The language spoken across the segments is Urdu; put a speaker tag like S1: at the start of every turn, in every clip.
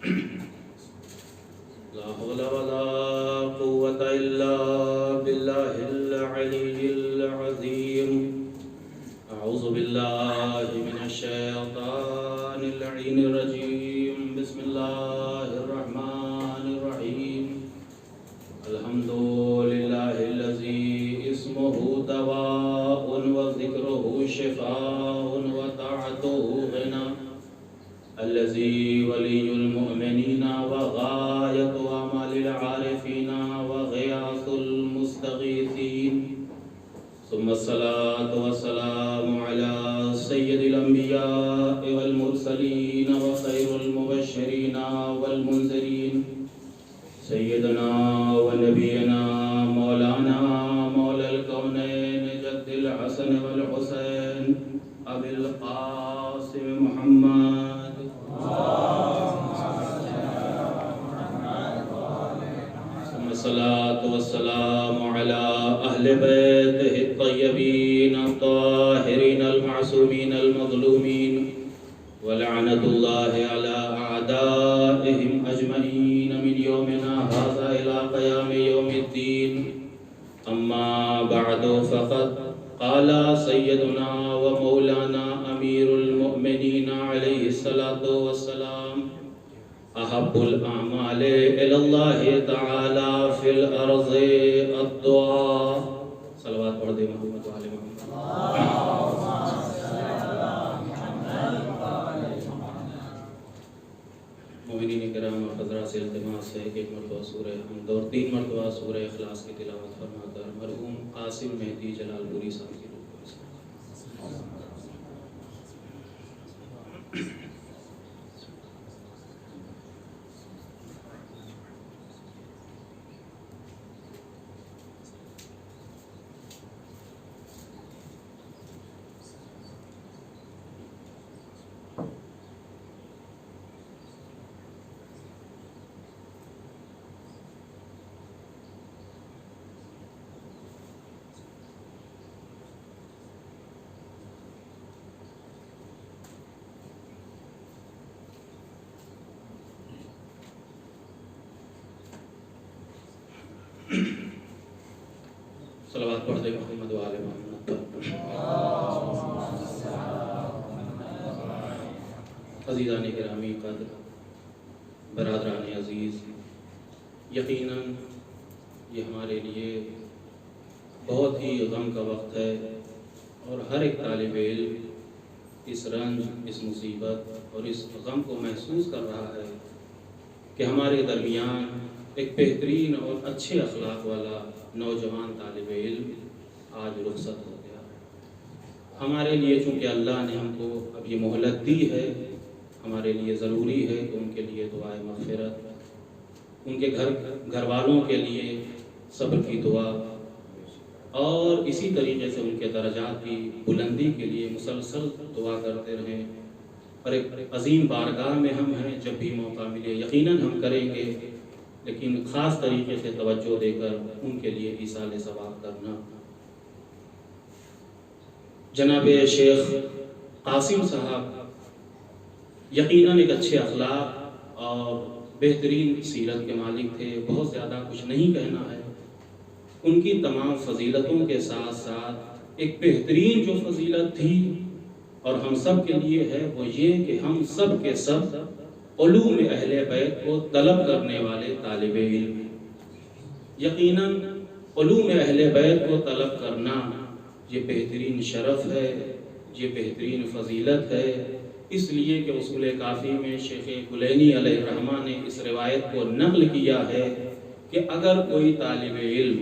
S1: لا حول ولا قوة إلا بالله العلي العظيم. أعوذ بالله من الشيطان اللعين الرجيم. بسم الله الرحمن الرحيم. الحمد لله الذي اسمه دواء وذكره شفاء وطاعته غنى، الذي ولي المؤمنين وغاية آمال العارفين وغياث المستغيثين. ثم الصلاة والسلام على سيد الأنبياء والمرسلين وخير المبشرين والمنذرين، سيدنا ونبينا مولانا مولى الكونين جد الحسن والحسين أبي القاسم محمد. ثم الصلاة والسلام على أهل بيته الطيبين الطاهرين المعصومين المظلومين، ولعنة الله على أعدائهم أجمعين من يومنا هذا إلى قيام يوم الدين. أما بعد، فقد قال سيدنا ومولانا أمير المؤمنين عليه الصلاة والسلام: أحب الأعمال إلى الله تعالى في الأرض الدعاء. صلوات پڑھ دے محمد وآل محمد. مومنین کرام اور حضرات سے التماس ہے کہ ایک مرتبہ سورہ حمد اور 3 مرتبہ سورہ اخلاص کی تلاوت فرما کر مرحوم قاسم مہدی جلال پوری صاحب کی روح کو صلوات پڑھ دے محمد وآل محمد. عزیزان گرامی قدر، برادران عزیز، یقیناً یہ ہمارے لیے بہت ہی غم کا وقت ہے، اور ہر ایک طالب علم اس رنج، اس مصیبت اور اس غم کو محسوس کر رہا ہے کہ ہمارے درمیان ایک بہترین اور اچھے اخلاق والا نوجوان طالب علم آج رخصت ہو گیا. ہمارے لیے چونکہ اللہ نے ہم کو اب یہ مہلت دی ہے، ہمارے لیے ضروری ہے کہ ان کے لیے دعائے مغفرت، ان کے گھر والوں کے لیے صبر کی دعا، اور اسی طریقے سے ان کے درجات کی بلندی کے لیے مسلسل دعا کرتے رہیں. اور ایک عظیم بارگاہ میں ہم ہیں، جب بھی موقع ملے یقیناً ہم کریں گے، لیکن خاص طریقے سے توجہ دے کر ان کے لیے ایصال ثواب کرنا. جناب شیخ قاسم صاحب یقیناً ایک اچھے اخلاق اور بہترین سیرت کے مالک تھے. بہت زیادہ کچھ نہیں کہنا ہے. ان کی تمام فضیلتوں کے ساتھ ساتھ ایک بہترین جو فضیلت تھی اور ہم سب کے لیے ہے، وہ یہ کہ ہم سب کے سب علوم اہل بیت کو طلب کرنے والے طالب علم. یقیناً علوم اہل بیت کو طلب کرنا یہ بہترین شرف ہے، یہ بہترین فضیلت ہے. اس لیے کہ اصول کافی میں شیخ کلینی علیہ الرحمہ نے اس روایت کو نقل کیا ہے کہ اگر کوئی طالب علم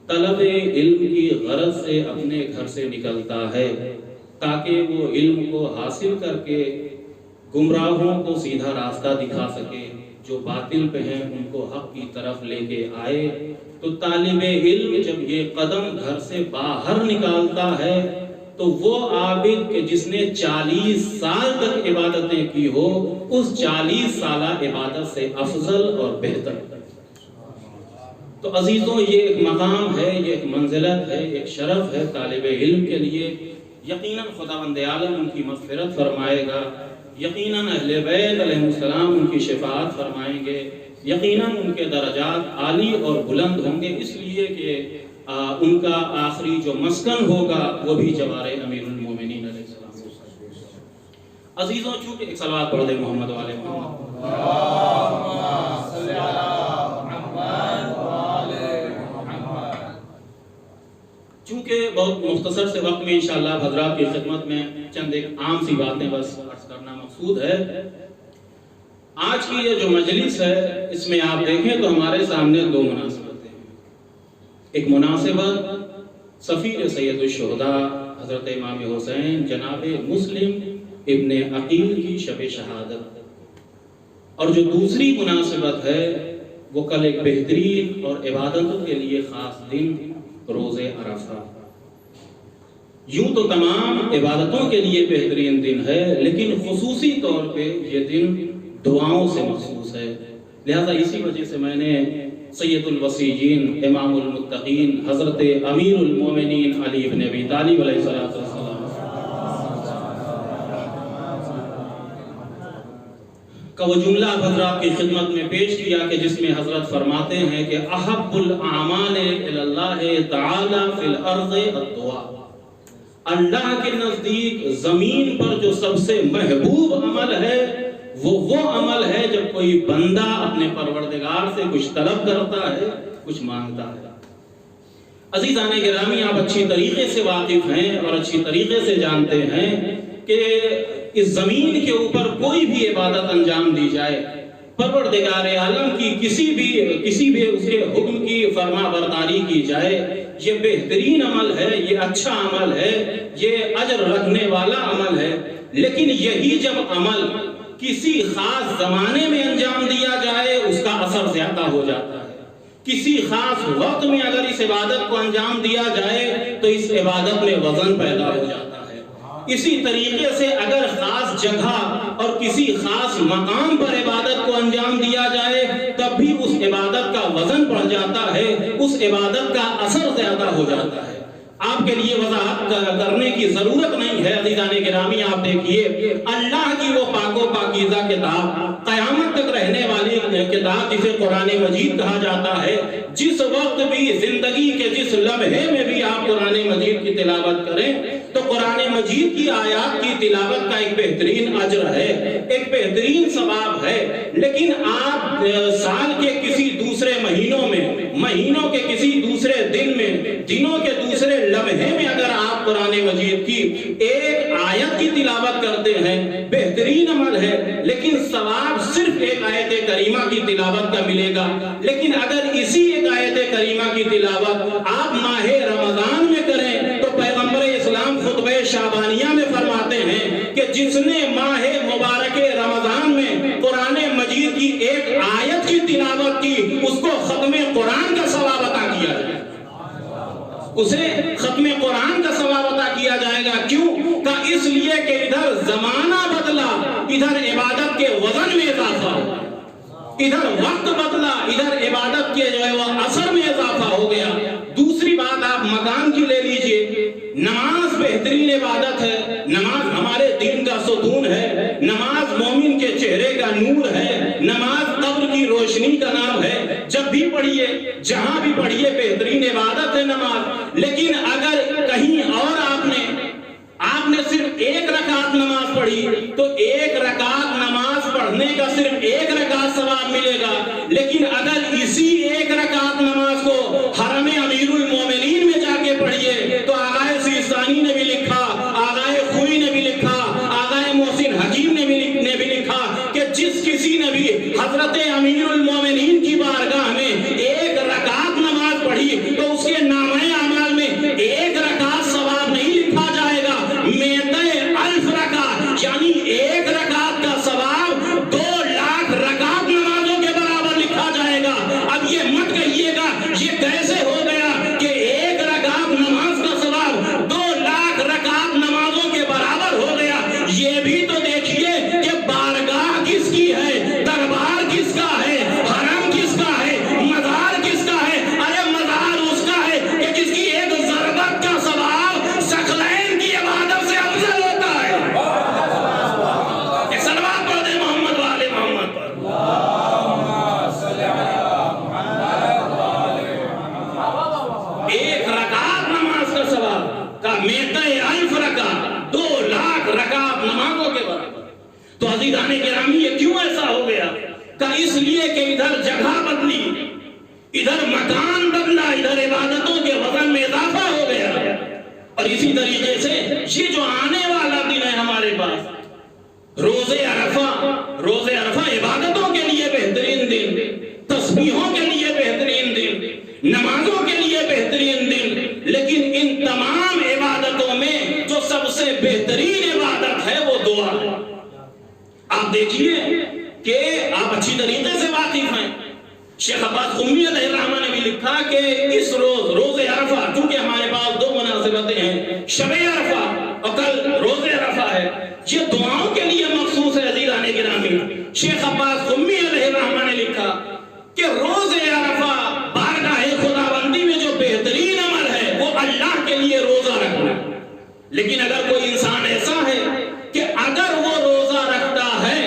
S1: طلب علم کی غرض سے اپنے گھر سے نکلتا ہے تاکہ وہ علم کو حاصل کر کے گمراہوں کو سیدھا راستہ دکھا سکے، جو باطل پہ ہیں ان کو حق کی طرف لے کے آئے، تو طالب علم جب یہ قدم گھر سے باہر نکالتا ہے تو وہ عابد کہ جس نے 40 سال تک عبادتیں کی ہو، اس 40 سالہ عبادت سے افضل اور بہتر. تو عزیزوں، یہ ایک مقام ہے، یہ ایک منزلت ہے، ایک شرف ہے طالب علم کے لیے. یقیناً خداوند عالم ان کی مغفرت فرمائے گا. یقیناً اہل بیت علیہ السلام ان کی شفاعت فرمائیں گے، یقیناً ان کے درجات عالی اور بلند ہوں گے، اس لیے کہ ان کا آخری جو مسکن ہوگا وہ بھی جوار امیر المومنین علیہ السلام ہوگا۔ عزیزوں، چونکہ ایک صلوات پڑھ دیں محمد والے محمد۔ چونکہ بہت مختصر سے وقت میں انشاءاللہ حضرات کی خدمت میں چند ایک عام سی باتیں بس عرض کرنا مقصود ہے۔ آج کی یہ جو مجلس ہے اس میں آپ دیکھیں تو ہمارے سامنے دو مناسبتیں ہیں۔ ایک مناسبت سفیر سید الشہداء حضرت امام حسین جناب مسلم ابن عقیل کی شب شہادت، اور جو دوسری مناسبت ہے وہ کل ایک بہترین اور عبادتوں کے لیے خاص دن روز عرفہ۔ یوں تو تمام عبادتوں کے لیے بہترین دن ہے، لیکن خصوصی طور پہ یہ دن دعاؤں سے مخصوص ہے، لہذا اسی وجہ سے میں نے سید الوصیین امام المتقین حضرت امیر المومنین علی بن ابی طالب علیہ السلام کا وہ جملہ حضرات کی خدمت میں پیش کیا کہ جس میں حضرت فرماتے ہیں کہ احب الاعمال الی اللہ تعالی فی الارض الدعاء، اللہ کے نزدیک زمین پر جو سب سے محبوب عمل ہے وہ عمل ہے جب کوئی بندہ اپنے پروردگار سے کچھ طلب کرتا ہے، کچھ مانگتا ہے۔ عزیزان گرامی، آپ اچھی طریقے سے واقف ہیں اور اچھی طریقے سے جانتے ہیں کہ اس زمین کے اوپر کوئی بھی عبادت انجام دی جائے، پروردگار عالم کی کسی بھی اس کے حکم کی فرما برداری کی جائے، یہ بہترین عمل ہے، یہ اچھا عمل ہے، یہ اجر رکھنے والا عمل ہے۔ لیکن یہی جب عمل کسی خاص زمانے میں انجام دیا جائے اس کا اثر زیادہ ہو جاتا ہے، کسی خاص وقت میں اگر اس عبادت کو انجام دیا جائے تو اس عبادت میں وزن پیدا ہو جاتا ہے۔ اسی طریقے سے اگر خاص جگہ اور کسی خاص مقام پر عبادت کو انجام دیا جائے تب بھی اس عبادت کا وزن بڑھ جاتا ہے، اس عبادت کا اثر زیادہ ہو جاتا ہے۔ آپ کے لیے وضاحت کرنے کی ضرورت نہیں ہے عزیزان گرامی، آپ دیکھیے اللہ کی وہ پاک و پاکیزہ کتاب، قیامت تک رہنے والی کتاب جسے قرآن مجید کہا جاتا ہے، جس وقت بھی زندگی کے جس لمحے میں بھی آپ قرآن مجید کی تلاوت کریں تو قرآن مجید کی آیات کی تلاوت کا ایک بہترین اجر ہے، ایک بہترین ثواب ہے۔ لیکن آپ سال کے کسی دوسرے مہینوں کے کسی دوسرے دن میں، دنوں کے دوسرے لمحے میں اگر آپ قرآن مجید کی ایک آیت کی تلاوت کرتے ہیں، بہترین عمل ہے، لیکن ثواب صرف ایک آیت کریمہ کی تلاوت کا ملے گا۔ لیکن اگر اسی ایک آیت کریمہ کی تلاوت آپ ماہ رمضان میں کریں تو پیغمبر اسلام خطبہ شعبانیہ میں فرماتے ہیں کہ جس نے ماہ مبارک رمضان میں قرآن مجید کی ایک آیت کی تلاوت کی اس کو ختم قرآن کا ثواب عطا کیا جائے گا، اسے ختم قرآن کا ثواب عطا کیا جائے گا۔ کیوں؟ کہ اس لیے کہ ادھر زمانہ بدلا، ادھر عبادت کے وزن میں اضافہ ہو، ادھر وقت بدلا، ادھر عبادت کے جو ہے وہ اثر میں اضافہ ہو گیا۔ دوسری بات آپ مکان کی لے لیجئے، نماز بہترین عبادت ہے، نماز ہمارے دین کا ستون ہے، نماز مومن کے چہرے کا نور ہے، نماز قبر کی روشنی کا نام ہے، جب بھی پڑھیے جہاں بھی پڑھیے بہترین عبادت ہے نماز۔ لیکن اگر کہیں اور آپ نے صرف ایک رکعت نماز پڑھی تو ایک رکعت نماز پڑھنے کا صرف ایک رکعت ثواب ملے گا، لیکن اگر اسی ایک رکعت نماز کو حرم امیر المومنین میں جا کے پڑھیے تو آغائے سیستانی نے بھی لکھا، آغائے خوئی نے بھی لکھا، آغائے محسن حکیم نے بھی لکھا کہ جس کسی نے بھی حضرت امیر المومنین کی بارگاہ میں ایک رکعت نماز پڑھی تو اس کے نامہ اعمال میں ایک رکعت ثواب نہیں لکھا جائے گا، میتے الف رکعت، یعنی ایک رکعت کا ثواب 2 لاکھ رکعت نمازوں کے برابر لکھا جائے گا۔ اب یہ مت کہیے گا یہ کیسے ہو گیا کہ ایک رکعت نماز کا ثواب 2 لاکھ رکعت نمازوں کے برابر ہو گیا۔ یہ بھی تو دیکھیے کہ بارگاہ کس کی ہے، دربار کس کا ہے، کہ اس لیے کہ ادھر جگہ بدلی، ادھر مکان بدلا، ادھر عبادتوں کے وزن میں اضافہ ہو گیا. اور اسی طریقے سے یہ جو آنے والا دن ہے ہمارے پاس، روز عرفہ عبادتوں کے لیے بہترین دن، تسبیحوں کے لیے بہترین دن، نمازوں کے لیے بہترین دن، لیکن ان تمام عبادتوں میں جو سب سے بہترین عبادت ہے وہ دعا ہے. آپ دیکھیے کہ آپ اچھی طریقے سے واقف ہیں، شیخ عباس قمی علیہ الرحمہ نے بھی لکھا کہ اس روز عرفہ، چونکہ ہمارے پاس دو مناسبتیں ہیں، شب عرفہ اور کل روز عرفہ ہے، یہ دعاؤں کے لیے مخصوص ہے. عزیزان گرامی، شیخ عباس قمی علیہ الرحمہ نے لکھا کہ روز عرفہ بارگاہ خداوندی میں جو بہترین عمل ہے وہ اللہ کے لیے روزہ رکھنا. لیکن اگر کوئی انسان ایسا ہے کہ اگر وہ روزہ رکھتا ہے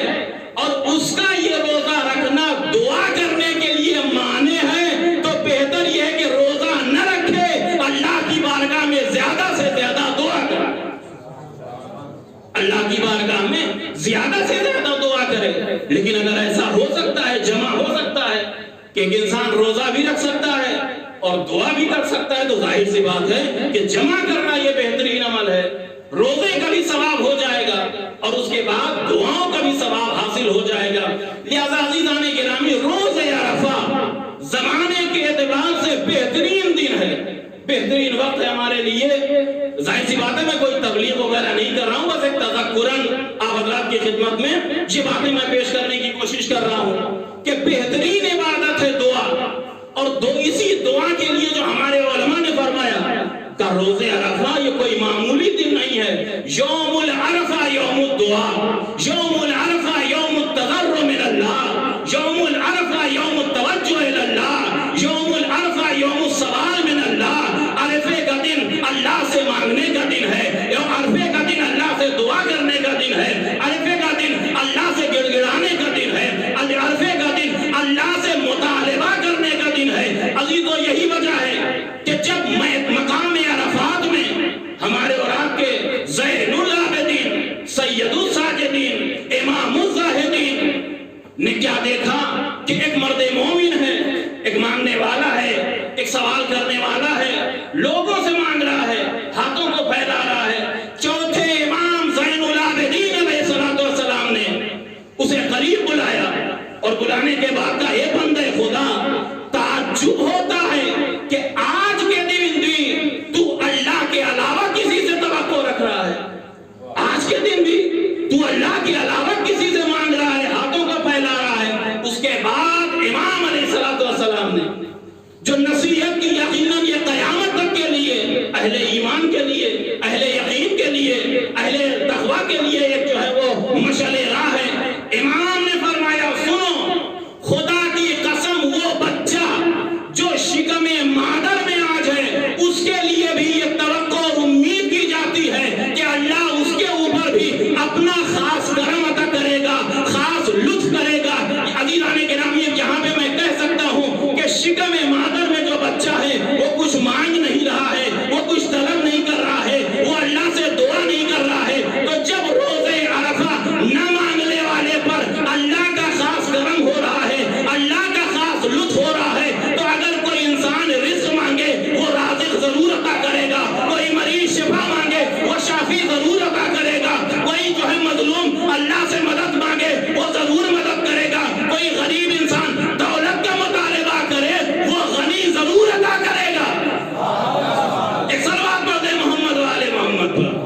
S1: اور اس کا یہ روزہ رکھنا دعا کرنے کے لیے مانے ہے، تو بہتر یہ ہے کہ روزہ نہ رکھے، اللہ کی بارگاہ میں زیادہ سے زیادہ دعا کرے، اللہ کی بارگاہ میں زیادہ سے زیادہ دعا کرے. لیکن اگر ایسا ہو سکتا ہے، جمع ہو سکتا ہے کہ ایک انسان روزہ بھی رکھ سکتا ہے اور دعا بھی کر سکتا ہے، تو ظاہر سی بات ہے کہ جمع کرنا یہ بہترین عمل ہے. روزے کا بھی ثواب ہو جائے گا اور اس کے بعد دعاؤں کا بھی ثواب حاصل ہو جائے گا. لہذا عزیزان گرامی، روز عرفہ زمانے کے اعتبار سے بہترین دن ہے، بہترین وقت ہے ہمارے لیے. ظاہر سی بات ہے میں کوئی تبلیغ وغیرہ نہیں کر رہا ہوں، بس ایک تذکراً آپ حضرات کی خدمت میں یہ باتیں میں پیش کرنے کی کوشش کر رہا ہوں کہ بہترین عبادت ہے دعا. اور اسی دعا کے لیے جو ہمارے علماء نے فرمایا کہ روز عرفہ یہ کوئی معمولی دن نہیں ہے. یوم العرفہ یوم الدعا، یوم العرفہ یوم التضرع من اللہ، یوم العرفہ یوم التوجہ الی اللہ، یوم العرفہ یوم السوال من اللہ. عرفے کا دن اللہ سے مانگنے کا دن ہے، عرفے کا دن اللہ سے دعا کرنے کا دن ہے، عرفے کا دن اللہ سے گڑ گڑانے کا دن ہے، عرفے کا دن اللہ سے مطالبہ کرنے کا دن ہے. عزیزو، یہی وجہ ہے کہ جب مقام عرفات میں ہمارے اور آپ کے زین العابدین، سید الساجدین، امام الزاہدین نے کیا دیکھا کہ ایک مرد مومن ہے، ایک مانگنے والا ہے، ایک سوال کرنے والا ہے، لوگوں سے مانگ رہا ہے، ہاتھوں کو پھیلا رہا ہے. چوتھے امام زین العابدین علیہ السلام نے اسے قریب بلایا اور بلانے کے بعد کہا، اے بندے خدا، تعجب ہوتا ہے کہ آج کے دن بھی تو اللہ کے علاوہ کسی سے توقع رکھ رہا ہے. آج کے دن بھی تو اللہ کے علاوہ کسی سے مانگ رہا ہے، ہاتھوں کو پھیلا رہا ہے. اس کے بعد امام علیہ السلام نے جو نصیحت کی، یقیناً یہ قیامت تک کے لیے، اہل ایمان کے لیے، اہل یقین کے لیے، اہل تقویٰ کے لیے ایک جو ہے وہ مشعل راہ ہے. امام نے فرمایا، سنو، خدا کی قسم، وہ بچہ جو شکم مادر میں آج ہے، اس کے لیے بھی یہ توقع اور امید کی جاتی ہے کہ اللہ اس کے اوپر بھی اپنا خاص کرم عطا کرے گا، خاص لطف کرے گا. عزیزان گرامی، یہاں پہ میں کہہ سکتا ہوں کہ شکم مادر میں جو بچہ ہے وہ کچھ مانگ نہیں رہا ہے، وہ کچھ طلب نہیں کر رہا ہے، وہ اللہ سے دعا نہیں کر رہا ہے. تو جب روزے عرفہ نہ مانگنے والے پر اللہ کا خاص کرم ہو رہا ہے، اللہ کا خاص لطف ہو رہا ہے، تو اگر کوئی انسان رزق مانگے وہ رازق ضرور عطا کرے گا، کوئی مریض شفا مانگے وہ شافی ضرور عطا کرے گا، کوئی جو ہے مظلوم اللہ سے مدد مانگے وہ ضرور مدد کرے گا، کوئی غریب انسان دولت کا مطالبہ کرے وہ غنی ضرور عطا کرے گا. ایک صلوات پڑھ دیں محمد والے محمد پر.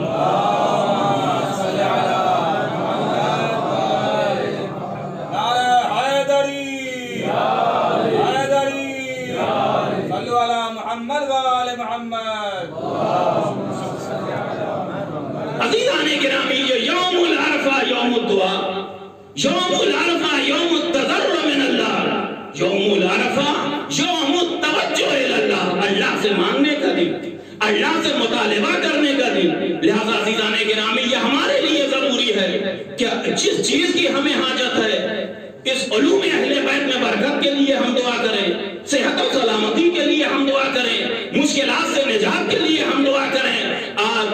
S1: عزیزان گرامی، یہ یوم العرفہ یوم الدعا، یوم العرفہ یوم التضرع من اللہ، یوم العرفہ یوم التوجہ الی اللہ، اللہ سے مانگنے کا دن، اللہ سے مطالبہ کرنے کا دن. لہذا عزیزان گرامی، یہ ہمارے لیے ضروری ہے کہ جس چیز کی ہمیں حاجت ہے، اس علوم اہل بیت میں برکت کے لیے ہم دعا کریں، صحت و سلامتی کے لیے ہم دعا کریں، مشکلات سے نجات کے لیے ہم دعا کریں،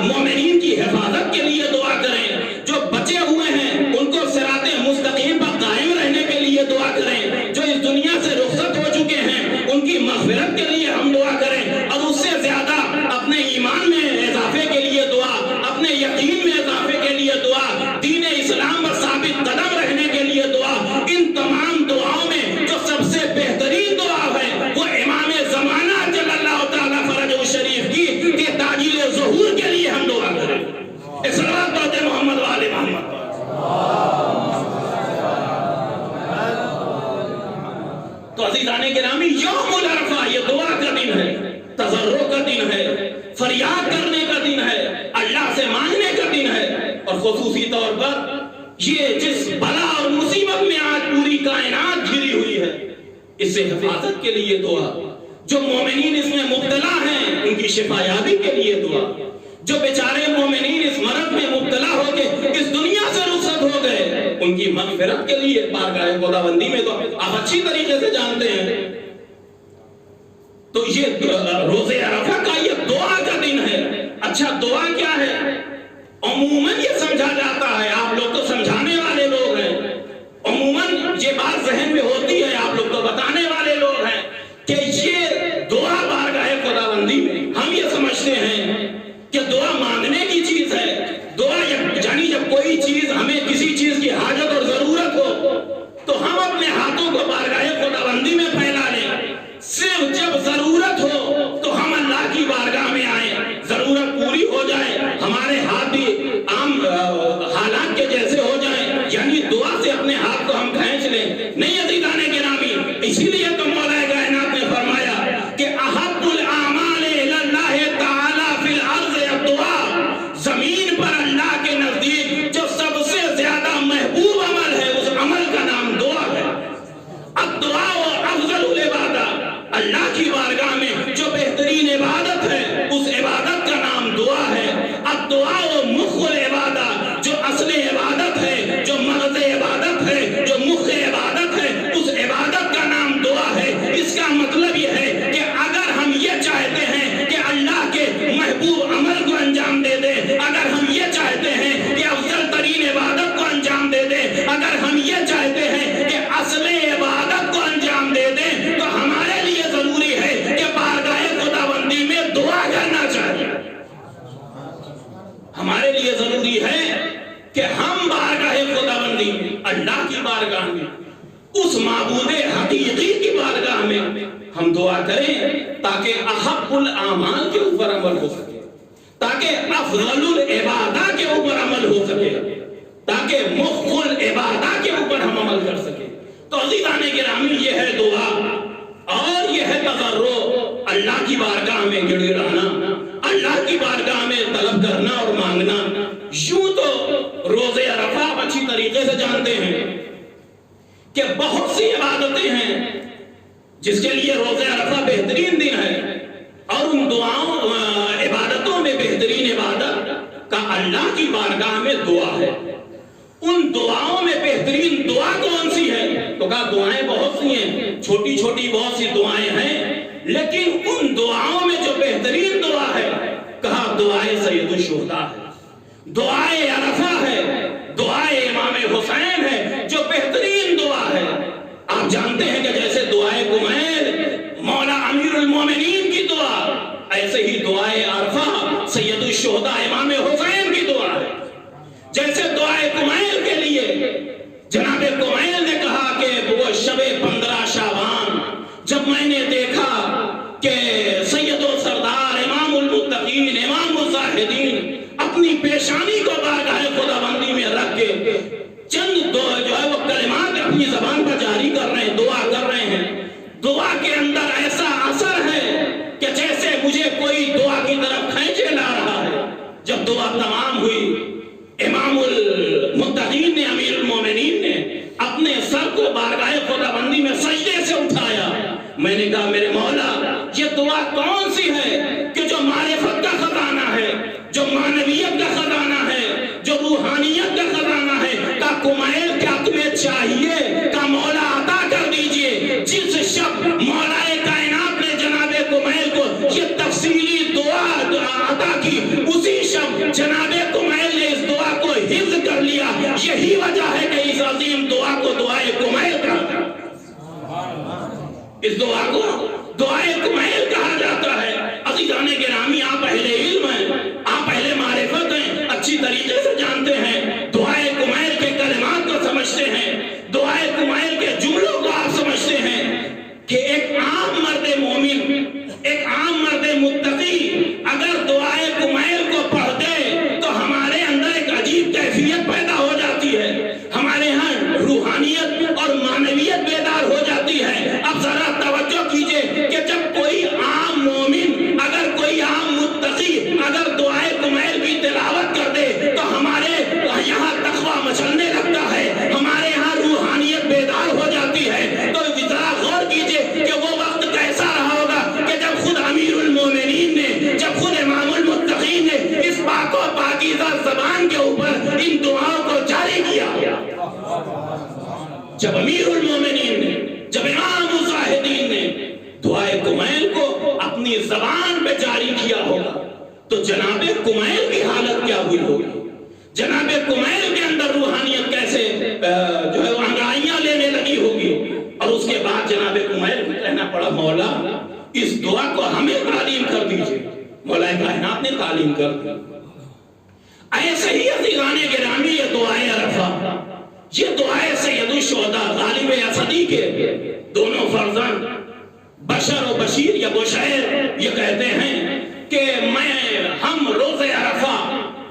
S1: مومنین کی حفاظت کے لیے دعا کریں، جو بچے ہوئے ہیں ان کو صراط مستقیم پر قائم رہنے کے لیے دعا کریں. تو عزیزان گرامی یوم العرفہ یہ دعا کا دن ہے، تضرع کا دن ہے، فریاد کرنے کا دن ہے، اللہ سے مانگنے کا دن ہے، اور خصوصی طور پر یہ جس بلا اور مصیبت میں آج پوری کائنات گھری ہوئی ہے، اس سے حفاظت کے لیے دعا، جو مومنین اس میں مبتلا ہیں ان کی شفا یابی کے لیے دعا، جو بیچارے مومنین اس مرض میں مبتلا ہو کے اس دنیا سے رخصت ہو گئے ان کی مغفرت کے لیے بارگاہ خداوندی میں، تو آپ اچھی طریقے سے جانتے ہیں، تو یہ روزے عرفہ کا یہ دعا کا دن ہے۔ اچھا دعا کیا ہے؟ عموماً یہ سمجھا جاتا ہے، آپ لوگ تو سمجھانے والے لوگ ہیں، عموماً یہ بات ذہن میں ہوتی ہے، آپ لوگ تو بتانے والے لوگ ہیں کہ یہ دعا بارگاہ خداوندی میں ہم یہ سمجھتے ہیں کہ دعا مانگنے کی چیز ہے۔ دعا یعنی جب کوئی چیز ہمیں کسی چیز کی حاجت اور ضرورت ہو تو ہم اپنے ہاتھوں کو بارگاہ خداوندی میں پھیلا لیں، صرف جب ضرورت ہو تو ہم اللہ کی بارگاہ میں آئیں، ضرورت پوری ہو جائے ہمارے ہاتھ بھی عام حالات کے جیسے ہو جائیں، یعنی دعا سے اپنے ہاتھ کو ہم کھینچ لیں، نہیں عزیزان گرامی۔ اسی لیے تو مولا کائنات نے فرمایا کہ احب الاعمال الی اللہ تعالی فی الارض الدعاء، زمین پر اللہ کے نزدیک جو سب سے زیادہ محبوب عمل ہے اس عمل کا نام دعا ہے۔ الدعاء افضل العبادہ، اللہ کی بارگاہ میں جو بہترین عبادت ہے اس عبادت کا نام دعا ہے۔ الدعاء مخ العبادہ، جو اصل عبادت ہے، جو مغز عبادت ہے، جو مخ عبادت ہے، اس عبادت کا نام دعا ہے۔ اس کا مطلب یہ ہے کہ اگر ہم یہ چاہتے ہیں کہ اللہ کے محبوب عمل کو انجام دے دیں، اگر ہم یہ چاہتے ہیں کہ افضل ترین عبادت کو انجام دے دیں، اگر ہم یہ چاہتے ہیں کہ اصل عبادت کو انجام دے دیں، تو ہمارے لیے ضروری ہے کہ بارگاہ خداوندی میں دعا کرنا چاہیے۔ ہمارے لیے ضروری ہے کہ ہم بارگاہ خداوندی میں، اللہ کی بارگاہ میں، اس معبود حقیقی کی بارگاہ میں ہم دعا کریں تاکہ احب الاعمال کے اوپر عمل ہو سکے، تاکہ افضل العبادہ کے اوپر عمل ہو سکے، تاکہ مخ العبادہ کے اوپر ہم عمل کر سکیں۔ تو عزیزان گرامی یہ ہے دعا اور یہ ہے تضرع، اللہ کی بارگاہ میں گڑ گڑانا، اللہ کی بارگاہ میں طلب کرنا اور مانگنا۔ یوں تو روزے عرفہ آپ اچھی طریقے سے جانتے ہیں کہ بہت سی عبادتیں ہیں جس کے لیے روزے عرفہ بہترین دن ہے، اور ان دعاؤں عبادتوں میں بہترین عبادت کا اللہ کی بارگاہ میں دعا ہے۔ ان دعاؤں میں بہترین دعا کون سی ہے؟ تو کہا دعائیں بہت سی ہیں، چھوٹی چھوٹی بہت سی دعائیں ہیں، لیکن ان دعاؤں میں جو بہترین دعا ہے کہا دعائے سید الشہداء ہے، دعائے عرفہ ہے، دعائے امام حسین ہے، جو بہترین دعا ہے۔ آپ جانتے ہیں کہ جیسے دعائے کمیل مولا امیر المومنین کی دعا، ایسے ہی دعائے عرفہ سید الشہداء امام حسین کی دعا ہے۔ جیسے دعائے کمیل کے لیے جناب کمیل نے کہا کہ وہ شب 15 شعبان جب میں نے دیکھا کہ سید و سردار امام المتقین امام الزاہدین اپنی پیشانی کو بارگاہ خداوندی میں رکھ کے چند جو ہے وہ کلمات اپنی زبان پر جاری کر رہے ہیں، دعا کر رہے ہیں، دعا کے اندر ایسا اثر ہے کہ جیسے مجھے کوئی دعا کی طرف کھینچے لا رہا ہے۔ جب دعا تمام ہوئی، امام المتقین نے امیر المومنین نے اپنے سر کو بارگاہ خداوندی میں سجدے سے اٹھایا۔ میں نے کہا میرے مولا یہ دعا کون سی ہے کہ جو معرفت کا خزانہ ہے، جو معنویت کا خزانہ ہے، جو روحانیت کا خزانہ ہے، کا کمیل کیا تمہیں چاہیے کا مولا عطا کر دیجئے۔ جس شب مولا کائنات نے جناب کمیل کو یہ تفصیلی دعا عطا کی، اسی شب جناب کمیل نے اس دعا کو حفظ کر لیا۔ یہی وجہ ہے کہ اس عظیم دعا کو دعائے کمیل کہا، اس دعا کو دعائے کمیل کہا جاتا ہے۔ عزیزان گرامی آپ اہل علم ہیں، آپ اہل معرفت ہیں، اچھی طریقے سے جانتے ہیں، دعائے کمیل کے کلمات کو سمجھتے ہیں، دعائے کمیل کے جملوں کو آپ سمجھتے ہیں کہ ایک عام مرد مومن، ایک عام مرد متقی اگر دعائے کمیل کو پڑھ دے تو ہمارے اندر ایک عجیب کیفیت پیدا ہو جاتی ہے، ہمارے ہاں روحانیت اور معنویت بیدار ہو جاتی ہے۔ اب ذرا تو جناب کمیل کی حالت کیا ہوئی ہوگی؟ جناب کمیل کے اندر روحانیت کیسے جو ہے انگڑائیاں لینے لگی ہوگی؟ اور اس کے بعد جناب کمیل کو کہنا پڑا مولا اس دعا کو ہمیں تعلیم کر دیجئے۔ مولا کائنات نے تعلیم کر دی۔ ایسے ہی عزیزان گرامی یہ دعائے عرفہ، یہ دعائے سید الشہداء غالب اسدی کے دونوں فرزند بشر و بشیر یا بشیر یہ کہتے ہیں کہ ہم روز عرفہ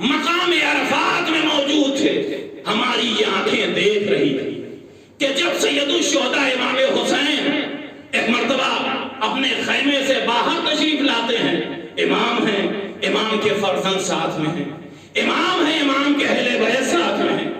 S1: مقام عرفات میں موجود تھے، ہماری یہ آنکھیں دیکھ رہی تھی کہ جب سید الشہداء امام حسین ایک مرتبہ اپنے خیمے سے باہر تشریف لاتے ہیں، امام ہیں، امام کے فرزند ساتھ میں ہیں، امام ہیں، امام کے اہل بیت ساتھ میں ہیں،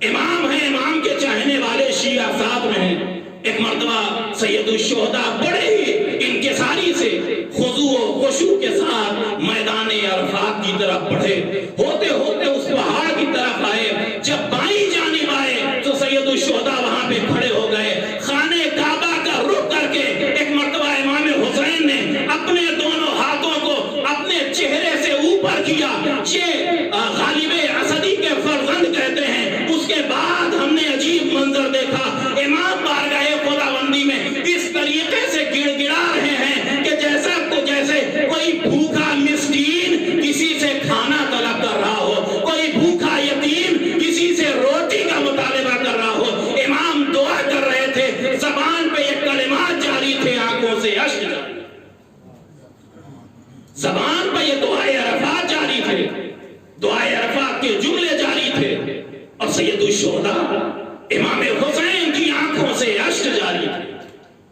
S1: امام ہیں، امام کے چاہنے والے شیعہ ساتھ میں ہیں۔ ایک مرتبہ سید الشہداء بڑے ہی انکساری سے خضوع و خشوع کے ساتھ میدان عرفات کی طرف بڑھے، ہوتے ہوتے اس پہاڑ کی طرف آئے، جب بائیں جانب آئے تو سید الشہداء وہاں پہ کھڑے ہو گئے، خانہ کعبہ کا رخ کر کے ایک مرتبہ امام حسین نے اپنے دونوں ہاتھوں کو اپنے چہرے سے اوپر کیا۔ یہ غالب اسدی کے فرزند کہتے ہیں اس کے بعد ہم نے عجیب منظر دیکھا، امام بارگاہ خداوندی میں اس طریقے سے گڑ گڑا رہے ہیں کہ جیسے کوئی بھوکا مسکین کسی سے کھانا طلب کر رہا ہو، کوئی بھوکا یتیم کسی سے روٹی کا مطالبہ کر رہا ہو۔ امام دعا کر رہے تھے، زبان پہ یہ کلمات جاری تھے، آنکھوں سے اشک جاری، زبان پہ یہ دعائے عرفات جاری تھے، دعائے عرفات کے جملے جاری تھے، اور سید الشہداء امام حسین کی آنکھوں سے اشک جاری تھے۔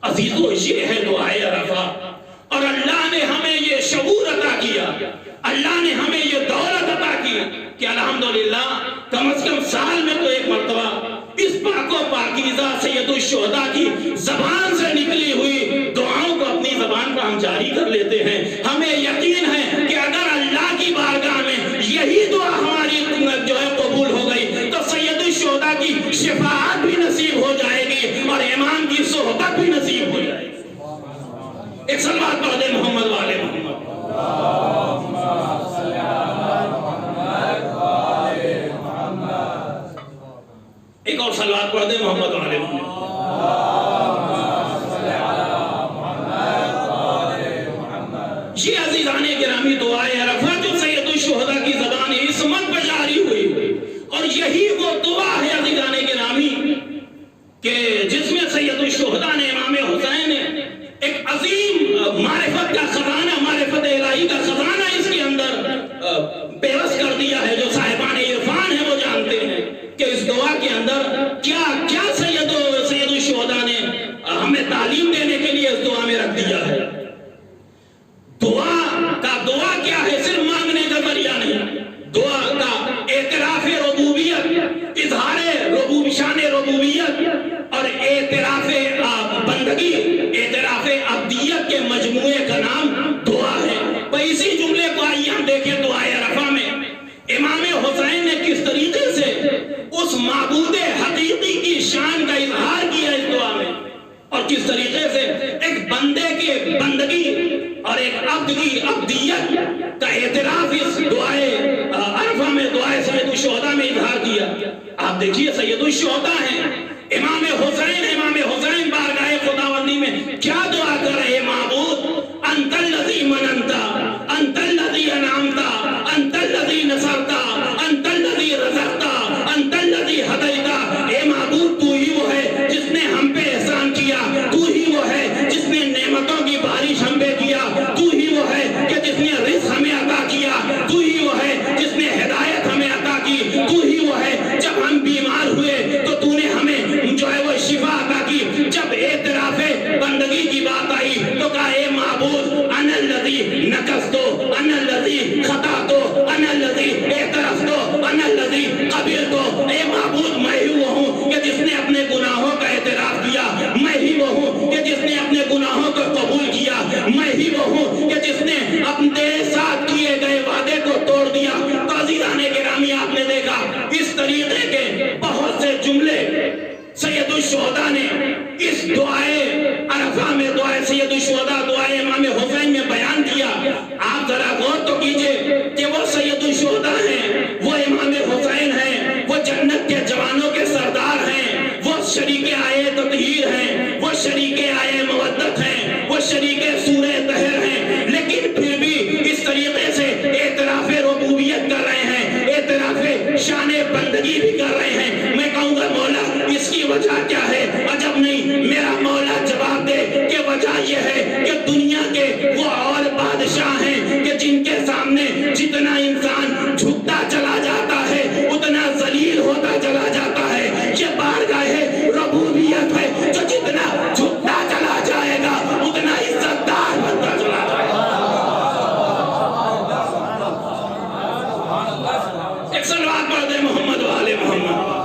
S1: عزیزو یہ ہے دعائے عرفات، اور اللہ نے ہمیں یہ شعور عطا کیا، اللہ نے ہمیں یہ دولت عطا کی کہ الحمدللہ کم از کم سال میں تو ایک مرتبہ اس پاک و پاکیزہ سید الشہداء کی زبان سے نکلی ہوئی دعاؤں کو اپنی زبان پر ہم جاری کر لیتے ہیں۔ ہمیں یقین ہے کہ اگر اللہ کی بارگاہ میں یہی دعا ہماری جو ہے قبول ہو گئی تو سید الشہداء کی شفاعت بھی نصیب ہو جائے گی اور امام کی صحبت بھی نصیب ہو جائے گی۔ ایک صلوات پڑھ دے محمد والے محمد۔ ایک اور صلوات پڑھ دے محمد والے محمد۔ یہ عزیزان گرامی دعائے عرفہ جو سید الشہداء کی زبان عصمت پہ جاری ہوئی، اور یہی وہ دعا ہے عزیزان گرامی کہ جس میں سید الشہداء نے امام حسین نے ایک عظیم معرفت کا خزانہ، معرفت الہی کا خزانہ اس کے اندر پیوست کر دیا ہے۔ جو صاحبان عرفان ہیں وہ جانتے ہیں کہ اس دعا کے اندر کیا کیا سید الشہداء نے ہمیں تعلیم دینے کے لیے اس دعا میں رکھ دیا ہے۔ دعا کیا ہے؟ صرف مانگنے کا ذریعہ نہیں، دعا کا اعتراف ربوبیت، اظہار شان ربوبیت اور اعتراف بندگی، اعتراف عبدیت کے مجموعے کا نام دعا ہے۔ اسی جملے کو آئیے ہم دیکھیں دعائے عرفہ میں امام حسین نے کس طریقے سے اس معبود حقیقی کی شان کا اظہار کیا اس دعا میں، اور کس طریقے سے ایک بندے کی بندگی اور ایک عبد کی عبدیت کا اعتراف اس دعائے عرفہ میں، دعائے سید الشہداء میں اظہار کیا۔ آپ دیکھیے سید الشہداء ہیں، امام حسین بارگاہ خداوندی میں کیا دعا کر رہے ہیں؟ معبود انت الذی مننتا، انت الذی انعمتا، انت الذی نصرتا، انت الذی رزقتا، انت الذی ہدیتا۔ اے معبود تو ہی وہ ہے جس نے ہم پہ احسان کیا، تو ہی وہ ہے جس نے نعمتوں کی بارش ہم پہ کیا، تو ہی وہ ہے کہ جس نے رزق ہمیں عطا کیا، تو ہی وہ ہے جس نے ہدایت ہمیں عطا کی، تو ہی وہ ہے جب ہم بیمار ہوئے تو تو نے ہمیں جو ہے وہ شفا عطا کی۔ جب اعتراف بندگی کی بات آئی تو کہا اے معبود انا الذی نکستو، انا الذی خطاتو، انا الذی اعترفتو، انا الذی قبلتو۔ اے معبود میں ہی وہ ہوں کہ جس نے اپنے گناہوں کا اعتراف کیا، میں ہی وہ ہوں کہ جس نے اپنے گناہوں کو قبول کیا، میں ہی وہ ہوں کہ جس نے اپنے ساتھ کیے گئے وعدے کو توڑ دیا۔ تو عزیزان گرامی آپ نے دیکھا اس طریقے کے بہت سے جملے سید الشہداء نے اس دعائے عرفہ میں، دعائے سید الشہداء، دعائے امام حسین میں بیان کیا آپ ذرا غور تو کیجئے کہ وہ سید الشہداء ہیں، وہ امام حسین ہیں، وہ جنت کے جوانوں کے سردار ہیں، وہ شریک آئے تطہیر ہیں، وہ شریک آئے مودت ہیں، وہ شریک سورہ طہر ہیں، لیکن پھر بھی اس طریقے سے اعتراف ربوبیت کر رہے ہیں، اعتراف شان بندگی بھی کر رہے ہیں۔ میں کہوں گا مولا اس کی وجہ کیا ہے؟ عجب نہیں، میرا مولا جواب دے کہ وجہ یہ ہے کہ دنیا کے وہ اور بادشاہ ہیں کہ جن کے سامنے جتنا انسان جھکتا چلا جاتا ہے اتنا ذلیل ہوتا چلا جاتا ہے۔ یہ بارگاہ ربوبیت ہے جو جتنا جھکتا چلا جائے گا اتنا عزت دار بنتا چلا جائے گا۔ ایک صلوات پڑھ دے محمد والے محمد۔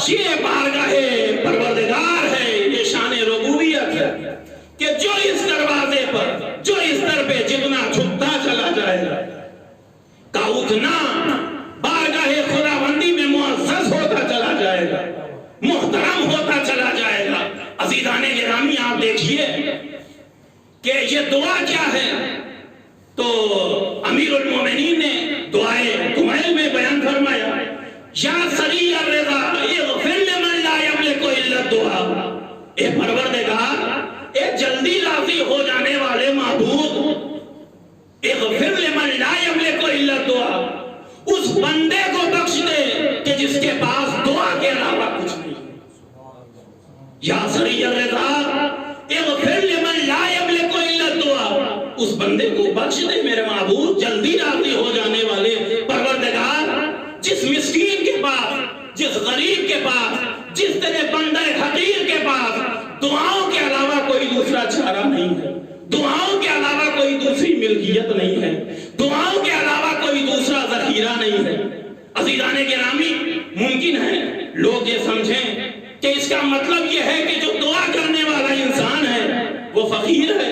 S1: یہ بارگاہ پروردگار ہے، یہ شان ربوبیت ہے کہ جو اس دروازے پر، جو اس در پہ جتنا جھکتا چلا جائے گا کا اتنا بارگاہ خداوندی میں معزز ہوتا چلا جائے گا، محترم ہوتا چلا جائے گا۔ عزیزان گرامی آپ دیکھیے کہ یہ دعا کیا ہے، تو امیر المومنین نے دعائے کمیل میں بیان فرمایا، یا سری الرضا اغفر لمن لا یملک الا الدعاء، اے پروردگار، اے جلدی راضی ہو جانے والے معبود، اغفر لمن لا یملک الا الدعاء، اس بندے کو بخش دے کہ جس کے پاس دعا کے علاوہ کچھ نہیں۔ یا سری الرضا اغفر لمن لا یملک الا الدعاء، اس بندے کو بخش دے میرے معبود، جلدی راضی ہو جانے والے پروردگار، جس مسکین کے پاس، جس غریب کے پاس، جس تیرے بندہ حقیر کے پاس دعاؤں کے علاوہ کوئی دوسرا چارہ نہیں ہے، دعاؤں کے علاوہ کوئی دوسری ملکیت نہیں ہے، دعاؤں کے علاوہ کوئی دوسرا ذخیرہ نہیں ہے۔ عزیزان گرامی، ممکن ہے لوگ یہ سمجھیں کہ اس کا مطلب یہ ہے کہ جو دعا کرنے والا انسان ہے وہ فقیر ہے،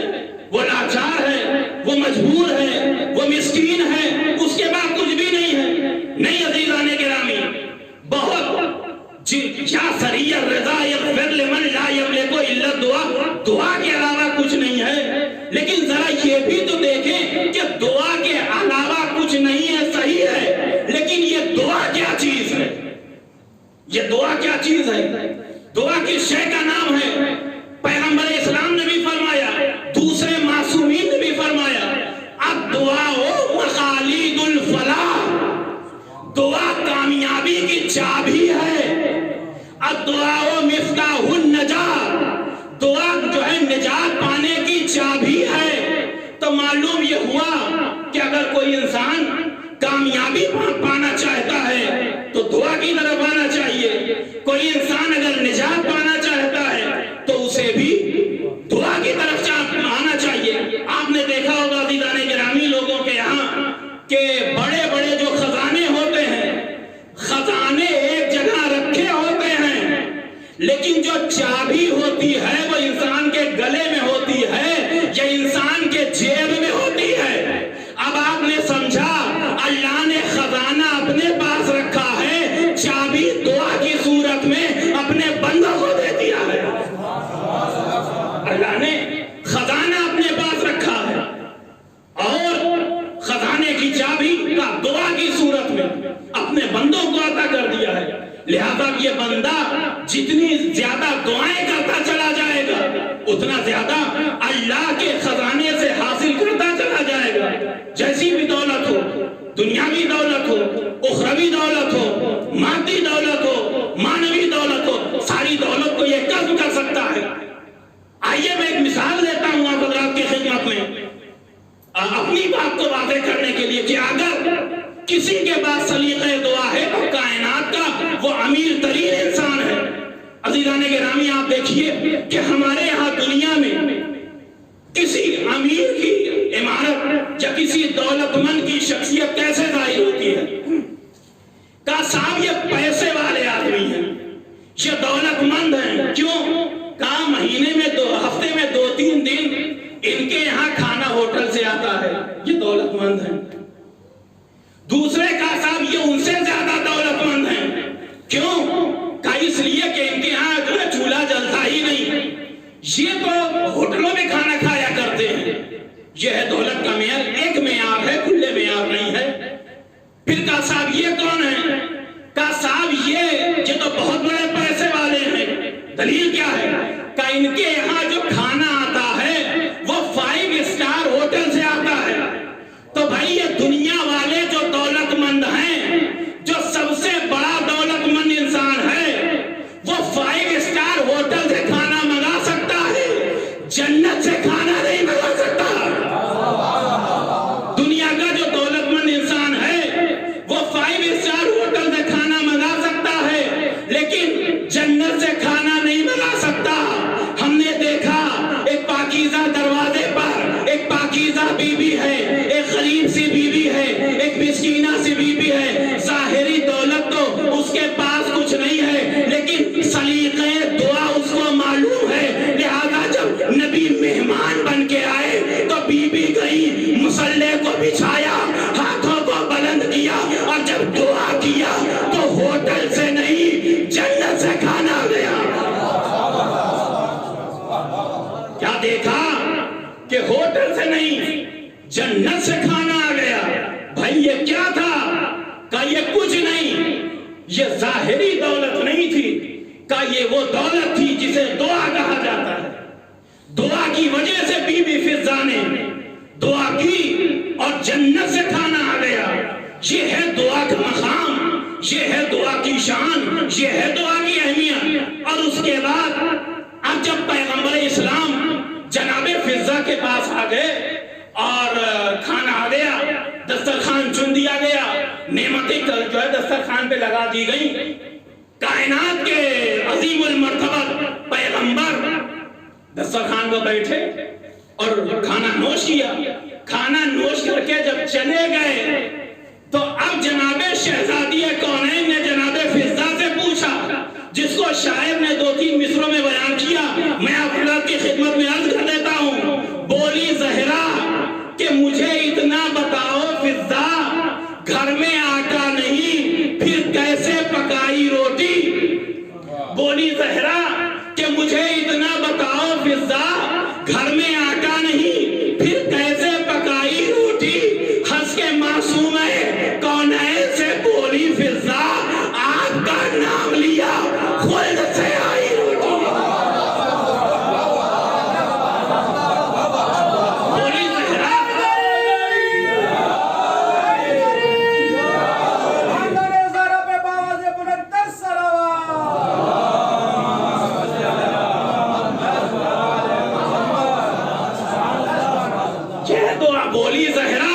S1: وہ لاچار ہے، وہ مجبور ہے، وہ مسکین ہے، اس کے بعد کچھ بھی نہیں ہے۔ نہیں عزیزان گرامی، بہت یا سری الرضا یغفر لمن لا یملک الا الدعاء، دعا کے علاوہ کچھ نہیں ہے، لیکن ذرا یہ بھی تو دیکھیں کہ دعا کے علاوہ کچھ نہیں ہے، صحیح ہے، لیکن یہ دعا کیا چیز ہے؟ یہ دعا کیا چیز ہے؟ دعا کس شے کا نام ہے؟ پیغمبر اسلام نے بھی فرمایا، دوسرے معصومین نے بھی فرمایا، الدعاء مخالید الفلاح، دعا کامیابی کی چابی ہے، الدعاء مفتاح النجات، دعا جو ہے نجات پانے کی چابی ہے۔ تو معلوم یہ ہوا کہ اگر کوئی انسان کامیابی پانا چاہتا ہے تو دعا کی طرف آنا چاہیے، کوئی انسان اگر نجات پانا چاہتا ہے تو اسے بھی دعا کی طرف آنا چاہیے۔ آپ نے دیکھا ہوگا عزیزان گرامی لوگوں کے یہاں کہ بڑے بڑے جو خزانے ہوتے ہیں، خزانے ایک جگہ رکھے ہوتے ہیں، لیکن جو چابی ہوتی ہے وہ انسان کے گلے میں ہوتی ہے یا انسان کے جیب میں ہوتی ہے۔ اب آپ نے سمجھا اللہ نے خزانہ اپنے پاس رکھا ہے، چابی دعا کی صورت میں اپنے بندوں کو دے دیا ہے۔ اللہ نے خزانہ اپنے پاس رکھا ہے اور خزانے کی چابی کا دعا کی صورت میں اپنے بندوں کو عطا کر دیا ہے۔ لہذا یہ بندہ جتنی زیادہ دعائیں کرتا چلا جائے گا اتنا زیادہ اللہ کے خزانے سے حاصل کرتا چلا جائے گا۔ جیسی بھی دولت ہو، دنیاوی دولت ہو، اخروی دولت ہو، مادی دولت ہو، مانوی دولت ہو، ساری دولت کو یہ کسب کر سکتا ہے۔ آئیے میں ایک مثال دیتا ہوں آپ حضرات کی خدمت میں اپنی بات کو واضح کرنے کے لیے کہ اگر کسی کے پاس سلیقہ دعا ہے تو کائنات کا وہ امیر ترین انسان ہے۔ عزیزان گرامی آپ دیکھیے کہ ہمارے یہاں دنیا میں کسی امیر کی عمارت یا کسی دولت مند کی شخصیت کیسے ظاہر ہوتی ہے؟ کہا صاحب یہ پیسے والے آدمی ہیں، یہ دولت مند ہیں۔ کیوں؟ کہا مہینے میں ہفتے میں 2-3 دن ان کے یہاں کھانا ہوٹل سے آتا ہے، یہ دولت مند ہیں۔ دوسرے کا صاحب یہ ان سے زیادہ دولت مند ہیں، یہ تو ہوٹلوں میں کھانا کھایا کرتے ہیں، یہ ہے دولت کا معیار، ایک معیار ہے، کھلے معیار نہیں ہے۔ پھر کہا صاحب یہ کون ہے؟ کہا صاحب یہ تو بہت بڑے پیسے والے ہیں۔ دلیل کیا ہے؟ کہ ان کے یہاں جو کھانا آتا ہے وہ 5 اسٹار ہوٹل سے آتا ہے۔ تو بھائی یہ دنیا والے جو دولت مند ہیں، جو سب سے بڑا دولت مند انسان ہے، وہ 5 اسٹار ہوٹل سے کھانا منگا سکتا ہے، جنت سے کھانا نہیں منگا سکتا۔ دنیا کا جو دولت مند انسان ہے وہ 5 اسٹار ہوٹل سے کھانا منگا سکتا ہے، لیکن جنت سے کھانا نہیں منگا سکتا۔ ہم نے دیکھا ایک پاکیزہ دروازے پر ایک پاکیزہ بی بی ہے، ایک غریب سی بی بی ہے، ایک مسکینہ سی بی بی ہے، ظاہری دولت تو اس کے پاس کچھ نہیں ہے، لیکن سلیقے دعا اس کو معلوم ہے۔ لہذا جب نبی مہمان بن کے آئے تو بی بی گئی، مصلے کو بچھایا، ہاتھوں کو بلند کیا، اور جب دعا کیا تو ہوٹل سے نہیں جنت سے کھانا گیا۔ کیا دیکھا کہ ہوٹل سے نہیں جنت سے کھانا آ گیا۔ بھائی یہ کیا تھا؟ کہ یہ کچھ نہیں، یہ ظاہری دولت نہیں تھی، کہ یہ وہ دولت تھی جسے دعا کہا جاتا ہے۔ دعا کی وجہ سے بی بی فضہ نے دعا کی اور جنت سے کھانا آ گیا۔ یہ ہے دعا کا مقام، یہ ہے دعا کی شان، یہ ہے دعا کی اہمیت۔ اور اس کے بعد اب جب پیغمبر اسلام جناب فضہ کے پاس آ گئے اور کھانا آ گیا، دسترخوان چن دیا گیا، نعمتیں جو ہے دسترخوان پہ لگا دی گئی، کائنات کے عظیم المرتبہ پیغمبر دسترخوان کو بیٹھے اور کھانا نوش کیا۔ کھانا نوش کر کے جب چلے گئے تو اب جناب شہزادی کونین نے جناب فضہ سے پوچھا، جس کو شاعر نے 2-3 مصروں میں بیان کیا، میں آپ حضرات کی خدمت میں عرض کر دیتا ہوں۔ بولی زہرا کہ مجھے اتنا بتاؤ فضہ، گھر میں آٹا نہیں پھر کیسے پکائی روٹی؟ بولی زہرا کہ مجھے اتنا بتاؤ فضہ، گھر میں آٹا نہیں پھر کیسے پکائی روٹی؟ ہنس کے معصوم ہے کونین سے بولی فضہ، آپ کا نام لیا خلد سے آئی روٹی۔ بولی زہرا بولی زہرا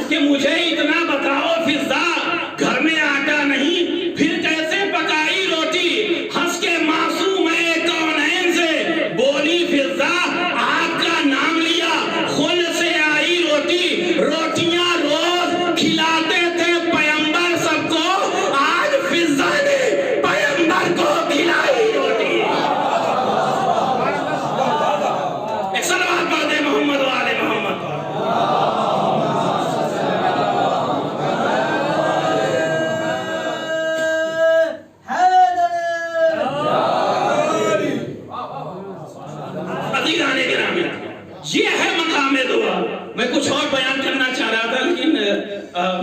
S1: کہ مجھے اتنا بتاؤ فضہ، گھر میں آٹا نہیں پھر کیسے پکائی روٹی؟ ہنس کے معصوم ہے کونین سے بولی فضہ، آپ کا نام لیا خلد سے آئی روٹی۔ روٹیاں روز کھلاتے تھے پیغمبر سب کو، آج فضہ نے پیغمبر کو کھلائی روٹی۔ ایک صلوات پڑھ دے محمد و آل محمد۔ یہ ہے مقام دعا۔ میں کچھ اور بیان کرنا چاہ رہا تھا لیکن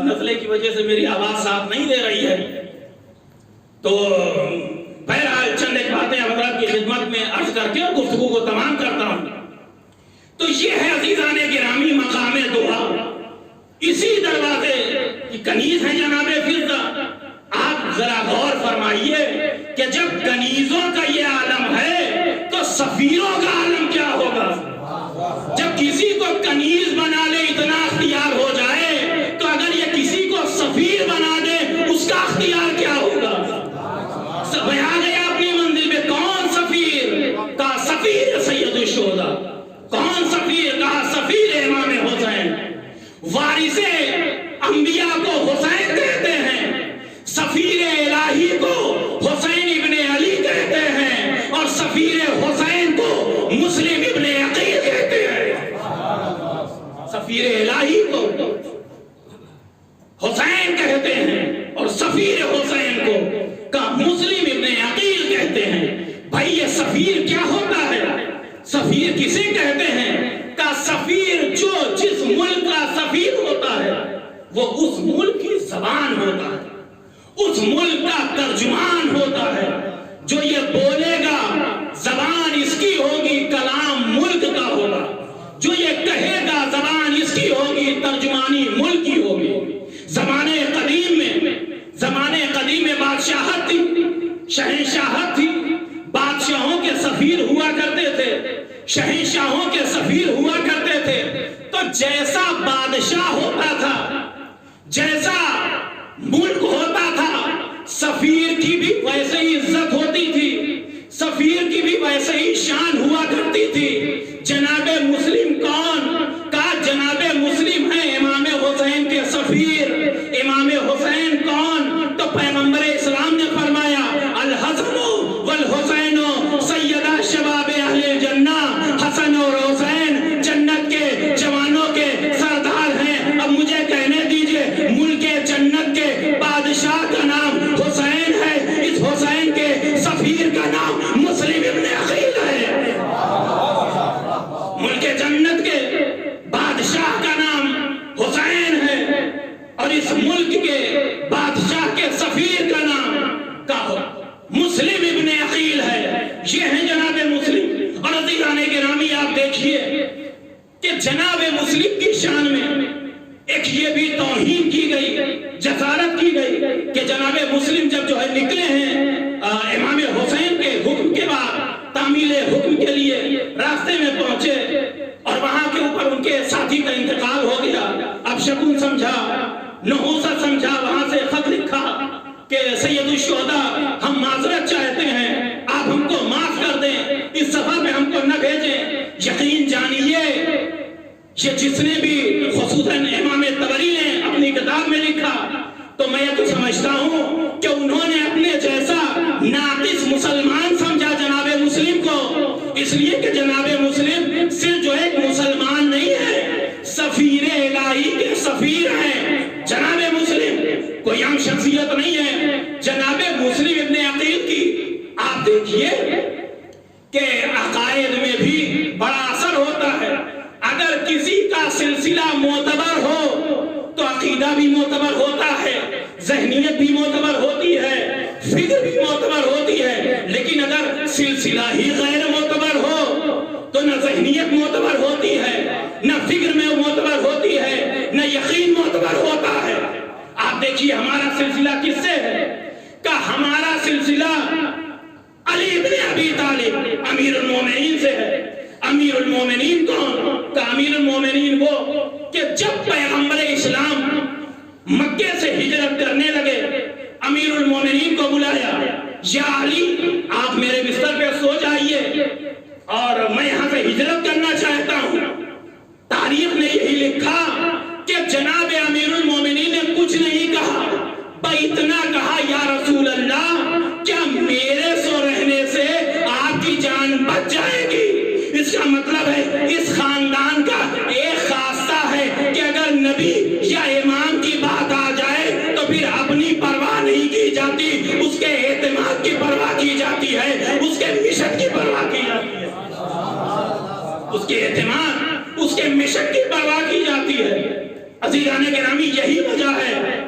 S1: نزلے کی وجہ سے میری آواز ساتھ نہیں دے رہی ہے، تو بہرحال چند ایک باتیں حضرات کی خدمت میں عرض کر کے اور گفتگو کو تمام کرتا ہوں۔ تو یہ ہے عزیزان گرامی مقام دعا، اسی دروازے کی کنیز ہے جناب فضہ۔ آپ ذرا غور فرمائیے کہ جب کنیزوں کا یہ عالم ہے تو سفیروں کا عالم کیا ہوگا؟ جب کسی کو کنیز بنا لے اتنا اختیار ہو جائے تو اگر یہ کسی کو سفیر بنا دے اس کا اختیار کیا ہوگا؟ سب آ گیا اپنی منزل میں، کون سفیر؟ کہا سفیر سید الشہداء۔ کون سفیر؟ کہا سفیر امام حسین۔ وارث انبیاء کو حسین کہتے ہیں، سفیر الہی کو حسین ابن علی کہتے ہیں، اور سفیر حسین کو مسلم ابن عقیل کہتے ہیں۔ سفیر الہی کو حسین کہتے ہیں اور سفیر حسین کو کا مسلم ابن عقیل کہتے ہیں۔ بھائی یہ سفیر کیا ہوتا ہے؟ سفیر کسے کہتے ہیں؟ کا سفیر جو جس ملک کا سفیر ہوتا ہے وہ اس ملک کی زبان ہوتا ہے، اس ملک کا ترجمان ہوتا ہے، جو یہ بولے گا زبان اس کی ہوگی، کلام ملک کا ہوگا، جو یہ کہے گا زبان اس کی ہوگی، ترجمانی ملک کی ہوگی۔ زمانے قدیم میں بادشاہت تھی، شہنشاہت تھی، بادشاہوں کے سفیر ہوا کرتے تھے، شہنشاہوں کے سفیر ہوا کرتے تھے، تو جیسا بادشاہ ہوتا تھا، جیسا ملک ہوتا تھا، سفیر کی بھی ویسے ہی عزت ہوتی تھی، سفیر کی بھی ویسے ہی شان ہوا کرتی تھی۔ جناب مسلم کون؟ کہا جناب مسلم ہے امام حسین کے سفیر۔ امام حسین کون؟ تو پیغمبر اسلام نے فرمایا الحسن والحسین سیدہ شباب اہل جنہ، حسن اور حسین جنت کے جوانوں کے سردار ہیں۔ اب مجھے کہنے دیجئے ملک جنت کے بادشاہ کا نام حسین ہے، اس حسین کے سفیر کا نام مسلم ابن عقیل ہے۔ ملک جنت کے بادشاہ کا نام حسین ہے اور اس ملک کے بادشاہ کے سفیر کا نام مسلم ابن عقیل ہے۔ یہ ہیں جناب مسلم۔ اور عزیزان گرامی آپ دیکھیے کہ جناب مسلم کی شان میں ایک یہ بھی توہین کی گئی، جسارت کی گئی کہ جناب مسلم جب جو ہے نکلے ہیں امام حسین کے حکم کے بعد تعمیل حکم کے لیے راستے میں پہنچے اور وہاں کے اوپر ان کے ساتھی کا انتقال ہو گیا۔ اب شگون سمجھا، نحوست سمجھا، وہاں سے خط لکھا کہ سید الشہداء ہم معذرت چاہتے ہیں، آپ ہم کو معاف کر دیں، اس سفر میں ہم کو نہ بھیجیں۔ یقین جانیے یہ جس نے بھی خصوصاً امام طبری نے اپنی کتاب میں لکھا تو میں تو سمجھتا ہوں کہ انہوں نے اپنے جیسا ناقص مسلمان سمجھا جناب مسلم کو، اس لیے کہ جناب مسلم صرف جو ایک مسلمان نہیں ہے، سفیر الہی کے سفیر ہیں۔ جناب مسلم کوئی عام شخصیت نہیں ہے۔ جناب مسلم ابن عقیل کی آپ دیکھیے کہ عقائد میں بھی بڑا اثر ہوتا ہے۔ اگر کسی کا سلسلہ معتبر ہو تو عقیدہ بھی معتبر ہوتا ہے، ذہنیت بھی معتبر ہوتی ہے، فکر بھی معتبر ہوتی ہے۔ لیکن اگر سلسلہ ہی غیر معتبر ہو تو نہ ذہنیت معتبر ہوتی ہے، نہ فکر میں معتبر ہوتی ہے، نہ یقین معتبر ہوتا ہے۔ آپ دیکھیے ہمارا سلسلہ کس سے ہے؟ کہ ہمارا سلسلہ علی بن ابی طالب امیر المومنین سے ہے۔ امیر المومنین کون؟ کہ امیر المومنین وہ کہ جب پیغمبر اسلام مکے سے ہجرت کرنے لگے، امیر المومنین کو بلایا، یا علی آپ میرے بستر پہ سو جائیے اور میں یہاں سے ہجرت کرنا چاہتا ہوں۔ تاریخ نے یہی لکھا کہ جناب امیر المومنین نے کچھ نہیں کہا، بس اتنا کہا یا رسول اللہ کیا میرے سو رہنے سے آپ کی جان بچ جائے گی؟ اس کا مطلب ہے اس خاندان کا ایک خاصہ ہے کہ اگر نبی یا امام کی بات آ جائے تو پھر اپنی پرواہ نہیں کی جاتی، اس کے اعتماد کی پرواہ کی جاتی ہے، اس کے مشن کی پرواہ کی جاتی ہے، اس کے اعتماد، اس کے مشن کی پرواہ کی جاتی ہے۔ عزیزان گرامی یہی وجہ ہے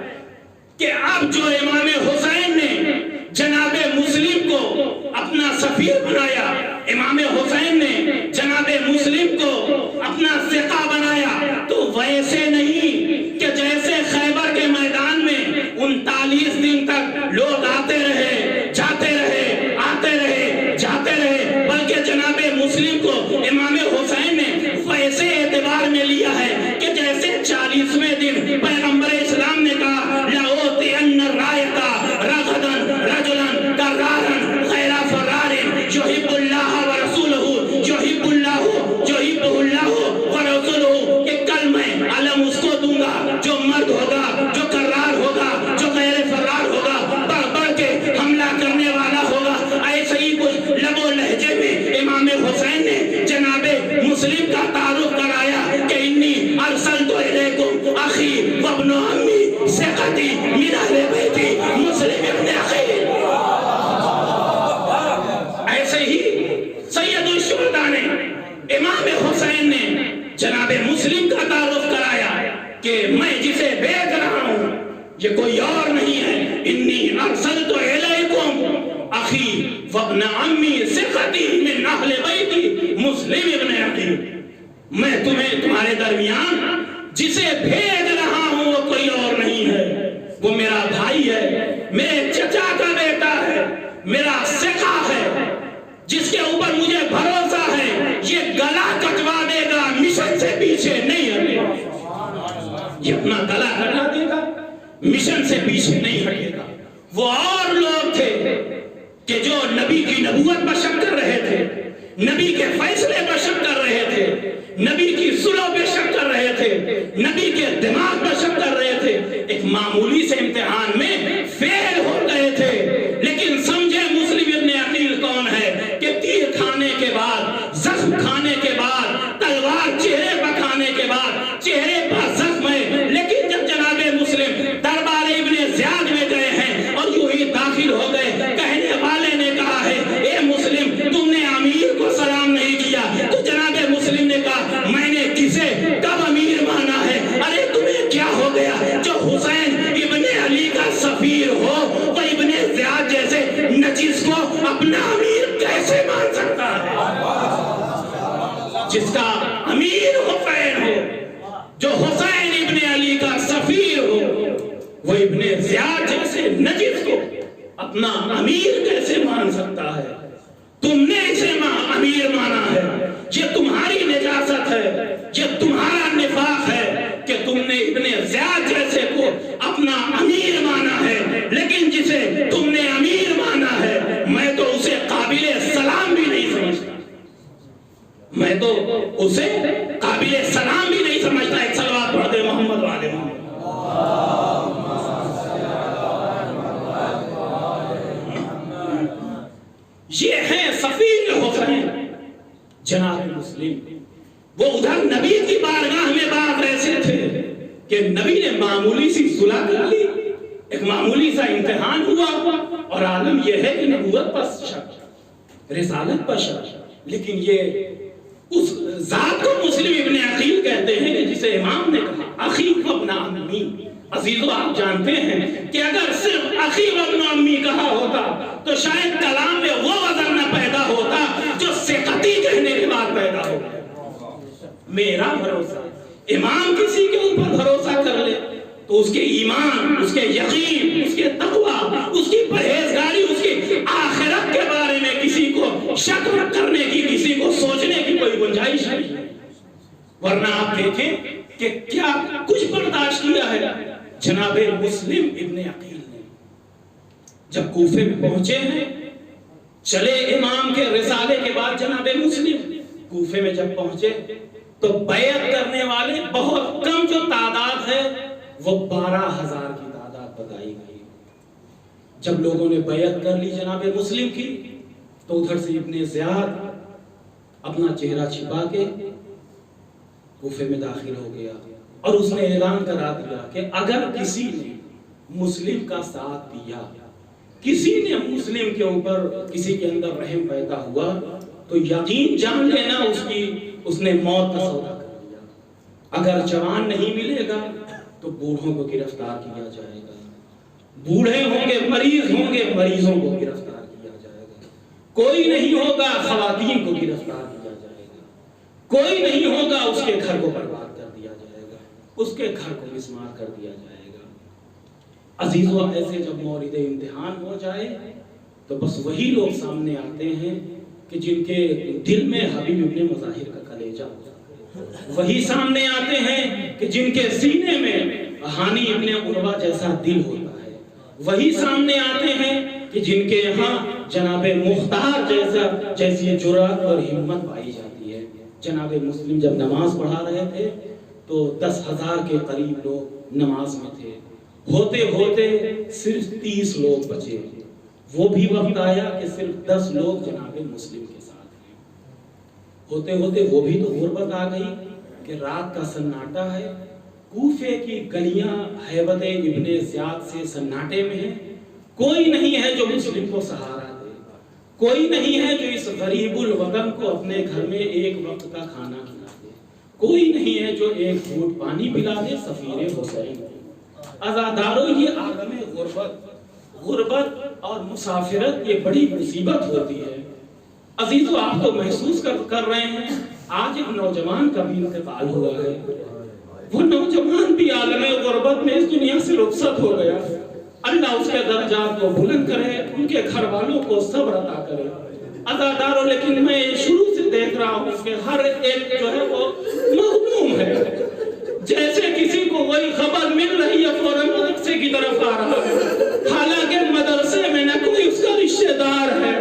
S1: کہ اب جو امام حسین نے جناب مسلم کو اپنا سفیر بنایا، امام حسین نے جناب مسلم کو اپنا ثقہ بنایا، تو ویسے نہیں کہ جیسے خیبر کے میدان میں 39 دن تک لوگ آتے رہے، جاتے رہے، آتے رہے، جاتے رہے، بلکہ جناب مسلم کو امام حسین نے ویسے اعتبار میں لیا ہے کہ جیسے 40ویں دن پیغمبر اسلام نے کہا لَأُوتِيَنَّ الرَّایَةَ رَغَدًا رَجُلًا كَرَّارًا غَیْرَ فَرَّارٍ يُحِبُّ اللَّهَ وَرَسُولُهُ يُحِبُّ اللَّهُ يُحِبُّهُ اللَّهُ وَرَسُولُهُ کہ کل میں علم اس کو دوں گا جو مرد ہوگا، جو کرار ہوگا، جو غیر فرار ہوگا، بڑھ بڑھ کے حملہ کرنے والا ہوگا۔ ایسے ہی کچھ لب و لہجے میں امام حسین نے جناب مسلم کا تعارف کرایا کہ انی ارسلت الیکم اخی وابن عمی ثقتی من اہل بیتی مسلم ابن عقیل۔ ایسے ہی سید الشہداء نے امام حسین نے جناب مسلم کا تعارف کرایا کہ میں جسے بیچ رہا ہوں یہ کوئی اور نہیں ہے، انی ارسلت الیکم اخی وابن عمی ثقتی من اہل بیتی مسلم ابن عقیل، میں تمہیں تمہارے درمیان جسے بھیج رہا ہوں وہ کوئی اور نہیں ہے، وہ میرا بھائی ہے، میرے چچا کا بیٹا ہے، میرا ثقہ ہے، جس کے اوپر مجھے بھروسہ ہے، یہ گلا کٹوا دے گا، مشن سے پیچھے نہیں ہٹے گا، یہ اپنا گلا کٹوا دے گا، مشن سے پیچھے نہیں ہٹے گا۔ وہ اور لوگ تھے کہ جو نبی کی نبوت پر شک کر رہے تھے، نبی کے فیصلے پر شک کر رہے تھے، نبی کی صلح پہ شک کر رہے تھے، نبی کے دماغ پر شک کر رہے تھے، ایک معمولی سے امتحان میں فیل ہو گئے تھے، لیکن سمجھے مسلم ابن عقیل کون ہے کہ تیر کھانے کے بعد، زخم کھانے کے بعد، تلوار چہرے پر کھانے کے بعد چہرے پر زخم ہے، لیکن جب جناب مسلم دربار ابن زیاد میں گئے ہیں اور یوں ہی داخل ہو گئے، کہنے والے نے کہا ہے اے مسلم تم نے امیر کو سلام نہیں کیا، تو جناب مسلم نے کہا میں نے کسے کب امیر مانا ہے، ارے تمہیں کیا ہو گیا جو حسین ابن علی کا سفیر ہو وہ ابن زیاد جیسے نجس کو اپنا امیر کیسے مان سکتا ہے؟ جس کا امیر حسین ہو، جو حسین ابن علی کا سفیر ہو، وہ ابن زیاد جیسے نجس کو اپنا امیر کیسے مان سکتا ہے؟ تم نے اسے امیر مانا ہے، یہ تمہاری نجاست ہے، یہ تمہارا نفاق ہے کہ تم نے ابن زیاد جیسے کو اپنا امیر مانا ہے، لیکن جسے تم نے امیر مانا ہے میں تو اسے قابل سلام بھی نہیں سمجھتا، میں تو اسے قابل سلام بھی نہیں سمجھتا۔ ایک صلوات پڑھ دے محمد والے محمد۔ یہ ہیں سفیر حسین جناب مسلم، وہ ادھر نبی کی بارگاہ میں بعض ایسے تھے کہ نبی نے معمولی سی صلح کر لی، ایک معمولی سا امتحان ہوا اور عالم یہ ہے کہ نبوت پر شک، رسالت پر شک، لیکن یہ اس ذات کو مسلم ابن عقیل کہتے ہیں کہ جسے امام نے کہا اخی وابن عمی۔ عزیزو آپ جانتے ہیں کہ اگر صرف اخی وابن عمی کہا ہوتا تو شاید کلام میں وہ وزن نہ پیدا ہوتا جو ثقتی کہنے کے بعد پیدا ہوتا۔ میرا بھروسہ، امام کسی کے اوپر بھروسہ کر لے تو اس کے ایمان، اس کے یقین، اس کے تقوی، اس کی پرہیزگاری، اس کی آخرت کے بارے میں کسی کو شک کرنے کی، کسی کو سوچنے کی کوئی گنجائش نہیں ہے۔ ورنہ آپ دیکھیں کہ کیا کچھ برداشت کیا ہے جناب مسلم ابن عقیل نے۔ جب کوفے میں پہنچے ہیں، چلے امام کے رسالے کے بعد جناب مسلم کوفے میں جب پہنچے تو بیعت کرنے والے بہت کم جو تعداد ہے وہ 12,000 کی تعداد بتائی گئی۔ جب لوگوں نے بیعت کر لی جناب مسلم کی تو ادھر سے ابن زیاد اپنا چہرہ چھپا کے کوفے میں داخل ہو گیا اور اس نے اعلان کرا دیا کہ اگر کسی نے مسلم کا ساتھ دیا، کسی نے مسلم کے اوپر، کسی کے اندر رحم پیدا ہوا تو یقین جان لینا اس نے موت کا سودا کر لیا۔ اگر جوان نہیں ملے گا تو بوڑھوں کو گرفتار کیا جائے گا، بوڑھے ہوں گے، مریض ہوں گے، مریضوں کو گرفتار کیا جائے گا، کوئی نہیں ہوگا خواتین کو گرفتار کیا جائے گا، کوئی نہیں ہوگا اس کے گھر کو برباد کر دیا جائے گا، اس کے گھر کو مسمار کر دیا جائے گا۔ عزیزو ایسے جب مورد امتحان ہو جائے تو بس وہی لوگ سامنے آتے ہیں کہ جن کے دل میں حبیب ابن مظاہر کا کلیجہ ہوتا ہے، وہی سامنے آتے ہیں کہ جن کے سینے میں ہانی ابن عروہ جیسا دل ہوتا ہے، وہی سامنے آتے ہیں کہ جن کے یہاں جناب مختار جیسی جرأت اور ہمت پائی جاتی ہے۔ جناب مسلم جب نماز پڑھا رہے تھے تو 10,000 کے قریب لوگ نماز میں تھے، ہوتے ہوتے صرف 30 لوگ بچے، وہ بھی وقت آیا کہ صرف 10 لوگ جناب مسلم کے ساتھ ہیں، ہوتے ہوتے وہ بھی تو غربت آ گئی کہ رات کا سناٹا ہے، کوفے کی گلیاں ہیبت ابن زیاد سے سناٹے میں ہیں، کوئی نہیں ہے جو مسلم کو سہارا دے، کوئی نہیں ہے جو اس غریب الوطن کو اپنے گھر میں ایک وقت کا کھانا کھلا دے، کوئی نہیں ہے جو ایک گھونٹ پانی پلا دے سفیر حسین۔ عزادارو، یہ عالم غربت اور مسافرت یہ بڑی مصیبت ہوتی ہے۔ عزیزو، آپ تو محسوس کر رہے ہیں، آج ایک نوجوان کا بھی انتقال ہوا ہے، وہ نوجوان بھی عالم غربت میں اس دنیا سے رخصت ہو گیا۔ اللہ اس کے درجات کو بلند کرے، ان کے گھر والوں کو صبر عطا کرے۔ عزادارو، لیکن میں شروع سے دیکھ رہا ہوں کہ ہر ایک جو ہے وہ مغموم ہے، جیسے کسی کو کوئی خبر مل رہی ہے فوراً مدرسے کی طرف آ رہا ہے، حالانکہ مدرسے میں نہ کوئی اس کا رشتہ دار ہے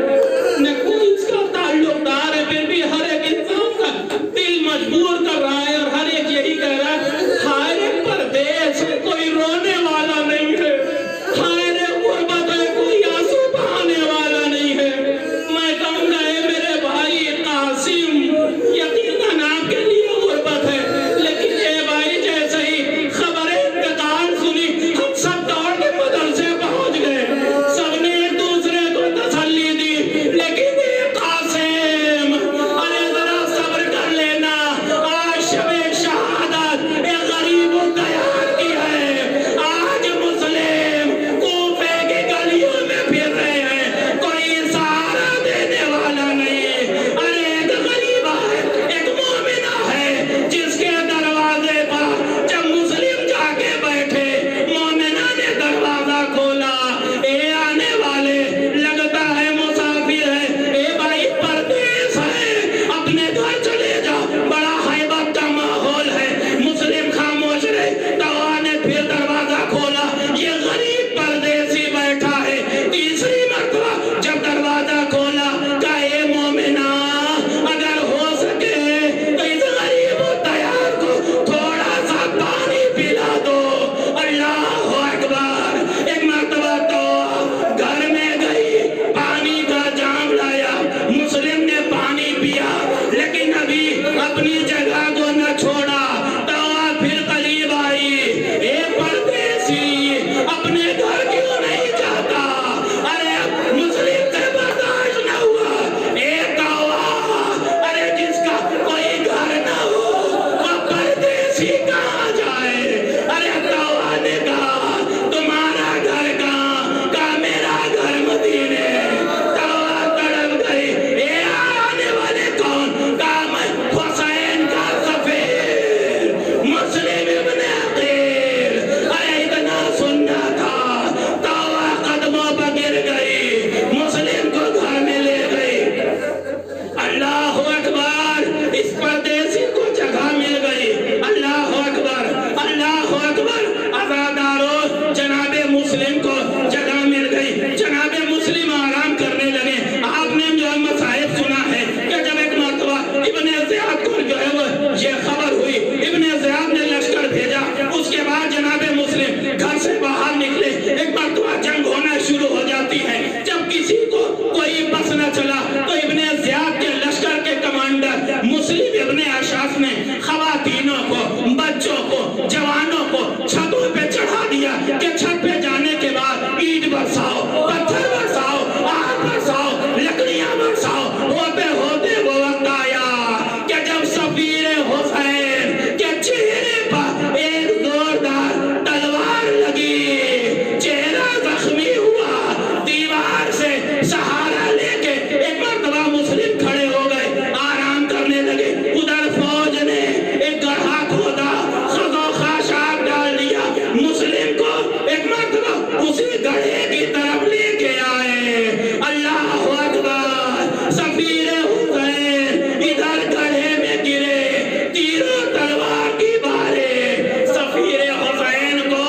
S1: نہ کوئی اس کا تعلق دار ہے، پھر بھی ہر ایک انسان کا دل مجبور کر رہا ہے اور ہر ایک یہی کہہ رہا ہے، ہائے پردیس ہے، کوئی رونے والا نہیں ہے، ہائے غربت ہے، کوئی آنسو بہانے والا نہیں ہے۔ میں کہوں گا اے میرے بھائی قاسم، یقیناً آپ کے لیے غربت ہے، لیکن اے بھائی جیسے ہی خبر انتقال سنی ہم سب دوڑ کے مدرسے پہنچ گئے، سب نے ایک دوسرے کو تسلی دی، لیکن اے قاسم، ارے ذرا صبر کر لینا، آج شب شہادت ایک غریب کو تیار کی ہے، آج مسلم کوفے کی گلیوں میں پھر رہے ہیں، کوئی سہارا دینے والا نہیں، ارے ایک غریبہ ہے، ایک مومنہ ہے، جس کے دروازے پر جب مسلم جا کے بیٹھے، مومنہ نے دروازہ کھولا، اے آنے والے، لگتا ہے مسافر ہے، اے بھائی پردیس ہے، اپنے گھر چلے جا، بڑا ہیبت کا ماحول ہے۔ مسلم خاموش رہے، دوا نے پھر دروازہ کھولا، یہ غریب پردیسی بیٹھا ہے، تیسری مرتبہ جب دروازہ کھولا، کہا اے مومنہ، اگر ہو سکے تو اس غریب و تیار کو تھوڑا سا پانی پلا دو۔ اللہ اکبر، ایک مرتبہ تو گھر میں گئی، پانی کا جام لایا، مسلم نے پانی پیا، لیکن ابھی اپنی جگہ کو نہ چھوڑا، دوا پھر قریب آئی، اے پردیسی، اپنے گھر کیوں نہیں جاتا؟ ارے مسلم سے برداشت نہ ہوا، اے دوا، ارے جس کا کوئی گھر نہ ہو وہ پردیسی کہاں جائے؟ ارے دوا نے کہا تمہارا گھر کہاں؟ کہا میرا گھر مدینے۔ دوا تڑپ گئی، اے آنے والے کون؟ کہا میں حسین کا سفیر، مسلم ابن عقیل۔ ارے اتنا سننا تھا، دوا قدموں پر گر گئی، مسلم کو گھر میں لے گئی۔ اللہ اکبر، اس پردیسی کو جگہ مل گئی، اللہ اکبر، اللہ اکبر۔ عزادارو، جناب مسلم کو جگہ مل گئی، جناب مسلم آرام کرنے لگے۔ آپ نے جو مصائب سنا ہے کہ جب ایک مرتبہ ابن زیاد کو جو ہے وہ یہ خبر ہوئی، ابن زیاد نے لشکر بھیجا، اس کے بعد جناب مسلم گھر سے باہر نکلے، ایک مرتبہ جنگ ہونا شروع ہو جاتی ہے، جب کسی کو کوئی بس نہ چلا تو ابن زیاد کے لشکر کے کمانڈر مسلم ابن اشعث نے خواتینوں کو، بچوں کو، جوانوں کو چھتوں پہ چڑھا دیا کہ چھت پہ جانے کے بعد اینٹ برساؤ، پتھر برساؤ، آگ برساؤ، لکڑیاں برساؤ۔ ہوتے ہوتے وہ وقت آیا کہ جب سفیر حسین کے چہرے پر ایک زوردار تلوار لگی، چہرہ زخمی ہوا، دیوار سے سہارا لے کے ایک مرتبہ مسلم کھڑے ہو گئے، آرام کرنے لگے۔ ادھر فوج نے ایک گڑھا کھودا، خز و خاشاک ڈال دیا، مسلم کو ایک مرتبہ اسی گڑھے کی طرف لے کے آئے۔ اللہ اکبر، سفیر حسین ادھر گڑھے میں گرے، تیروں تلوار کی بارے، سفیر حسین کو،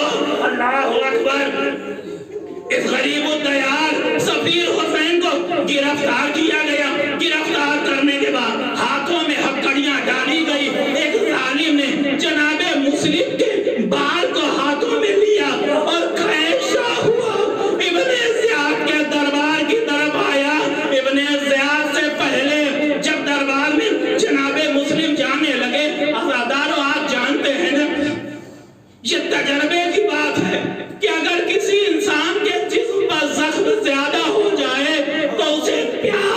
S1: اللہ اکبر، اس غریب الدیار سفیر حسین کو گرفتار کیا گیا۔ گرفتار کرنے کے بعد ہاتھوں میں ہتھکڑیاں ڈالی گئی، ایک ظالم نے جناب مسلم کے بال کو ہاتھوں میں لیا اور خیشہ ہوا، ابن زیاد کے دربار کی طرف آیا۔ ابن زیاد سے پہلے جب دربار میں جناب مسلم جانے لگے، عزادارو آپ جانتے ہیں نا، یہ تجربے کی بات ہے کہ اگر کسی انسان کے جسم پر زخم زیادہ ہو جائے تو اسے پیار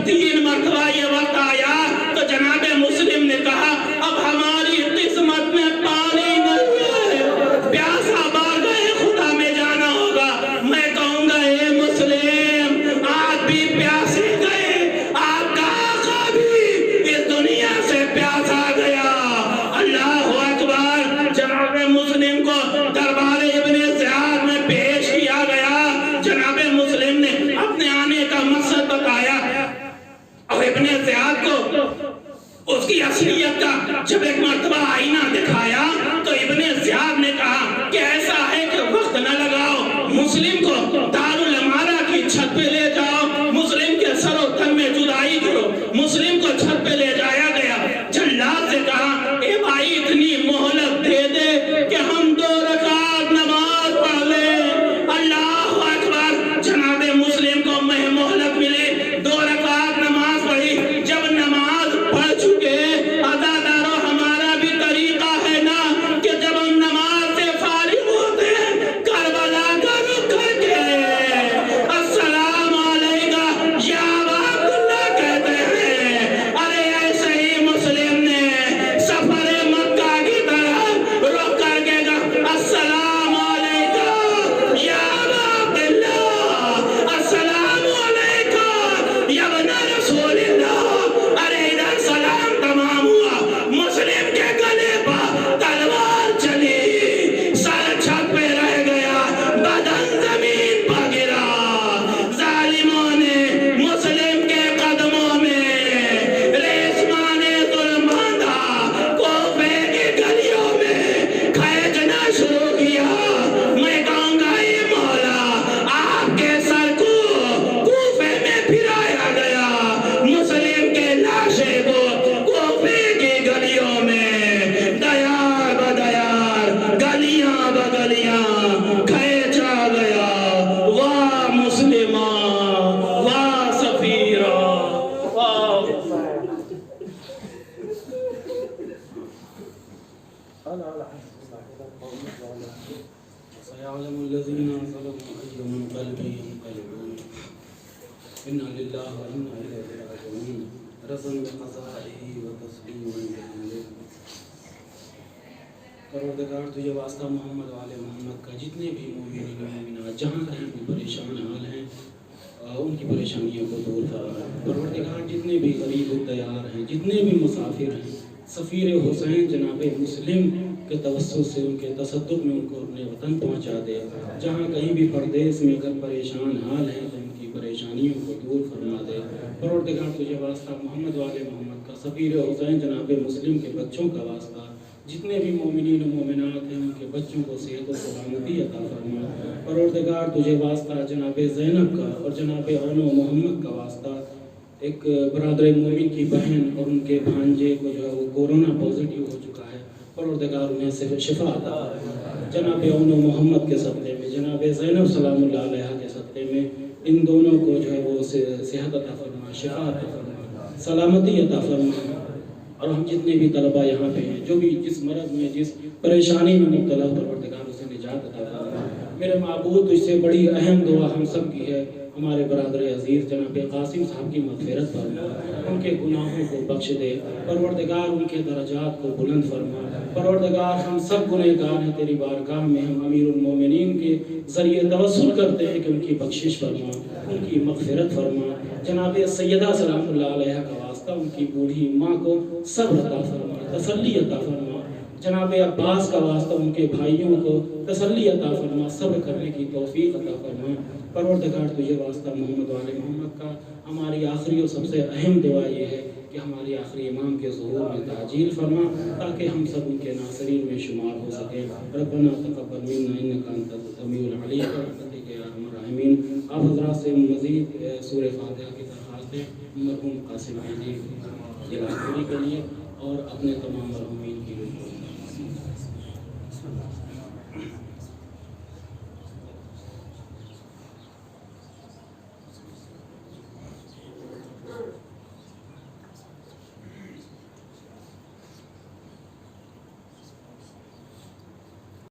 S1: جب 3 مرتبہ یہ وقت آیا تو جناب مسلم نے کہا اب ہماری قسمت میں پانی نہیں ہے، پیاسا بار گئے، خدا میں جانا ہوگا۔ میں کہوں گا اے مسلم، آپ بھی پیاسے گئے، آپ کا آقا بھی اس دنیا سے پیاسا گیا۔ اللہ اکبر۔ جناب مسلم کو دربار ابن زیاد میں پیش کیا گیا۔ جناب مسلم نے اپنے آنے کا مقصد بتایا اور ابن زیاد کو اس کی اصلیت کا جب ایک مرتبہ آئینہ دکھایا تو ابن زیاد نے کہا کہ ایسا ہے کہ وقت نہ لگاؤ، مسلم کو دارالعمارہ کی چھت پہ لے جاؤ، مسلم کے سر و تن میں جدائی کرو۔ مسلم کو چھت پہ لے جایا گیا۔ جلاد سے کہا اے بھائی اتنی مہلت دے دے کہ ہم 2 رکعت نماز پڑھ لیں۔ اللہ اکبر۔ جناب مسلم کو مہلت ملی، 2 رکعت نماز پڑھی۔ جب نماز پڑھ چکے، عزادارو ہمارا بھی طریقہ ہے نا کہ جب ہم نماز سے فارغ ہوتے ہیں کربلا کا رخ کر کے السلام علیکہ یا ابا عبداللہ کہتے ہیں۔ ارے ایسے ہی مسلم نے سفر مکہ کی طرح رخ کر کے کہا السلام علیکہ یا ابا عبداللہ، السلام علیکہ یا ابن رسول اللہ۔ ارے ادھر سلام تمام ہوا، مسلم کے گلے پر تلوار چلی، سر چھت پہ رہ گیا، بدن زمین پر گرا۔ ظالموں نے مسلم کے قدموں میں ریشمانے ظلم باندھا، کوفے کی گلیوں میں کھینچنا شروع کیا۔ میں کہوں گا اے مولا، آپ کے سر کو کوفے میں پھرایا گیا، مسلم کے لاشے کو کوفے کی گلیوں میں دیار بدیار، گلیاں بگلیاں کھینچا گیا۔ واہ مسلمہ، واہ سفیرہ، واہ۔ سيعلم الذين ظلموا أي منقلب ينقلبون إنا لله وإنا إليه راجعون رضا بقضائه وتسليما بأمره۔ پروردگار تجھے واسطہ محمد والے محمد کا، جتنے بھی مومنین و مومنات جہاں کہیں بھی پریشان حال ہیں ان کی پریشانیوں کو دور فرما۔ پروردگار جتنے بھی غریب الدیار ہیں، جتنے بھی مسافر ہیں، سفیر حسین جناب مسلم کے توسط سے ان کے تصدق میں ان کو اپنے وطن پہنچا دے۔ جہاں کہیں بھی پردیس میں اگر پریشان حال ہیں تو ان کی پریشانیوں کو دور فرما دے۔ پروردگار تجھے واسطہ محمد والے محمد کا، سفیر حسین جناب مسلم کے بچوں کا واسطہ، جتنے بھی مومنین و مومنات ہیں ان کے بچوں کو صحت و سلامتی عطا فرما۔ پروردگار تجھے واسطہ جناب زینب کا اور جناب اون و محمد کا واسطہ، ایک برادر مومن کی بہن اور ان کے بھانجے کو جو ہے وہ کورونا پازیٹیو ہو چکا ہے، پروردگار انہیں صرف شفا عطا فرما۔ جناب اون و محمد کے صدقے میں، جناب زینب سلام اللہ علیہ کے صدقے میں ان دونوں کو جو ہے وہ صحت عطا فرما، شفا عطا فرما، سلامتی عطا فرما۔ اور ہم جتنے بھی طلبہ یہاں پہ ہیں، جو بھی جس مرض میں جس پریشانی میں مبتلا، پروردگار اسے نجات عطا فرما۔ میرے معبود تجھ سے بڑی اہم دعا ہم سب کی ہے، ہمارے برادر عزیز جناب قاسم صاحب کی مغفرت فرما، ان کے گناہوں کو بخش دے، پروردگار ان کے درجات کو بلند فرما۔ پروردگار ہم سب گنہگار ہیں، تیری بارگاہ میں ہم امیر المومنین کے ذریعے توسل کرتے ہیں کہ ان کی بخشش فرما، ان کی مغفرت فرما۔ جناب سیدہ سلام اللہ علیہ کا واسطہ ان کی بوڑھی ماں کو صبر عطا فرما، تسلی عطا فرما۔ جناب عباس کا واسطہ ان کے بھائیوں کو تسلی عطا فرما، صبر کرنے کی توفیق عطا فرما۔ پروردگار تجھے واسطہ محمد والے محمد کا، ہماری آخری اور سب سے اہم دعا یہ ہے کہ ہماری آخری امام کے ظہور میں تعجیل فرما، تاکہ ہم سب ان کے ناصرین میں شمار ہو سکیں۔ ربنا تقبل منا انک انت السمیع العلیم برحمتک یا ارحم الراحمین۔ آپ حضرات سے مزید سورہ فاتحہ کی درخواست ہے مرحوم قاسم جی کے لیے اور اپنے تمام مرحومین کے لیے۔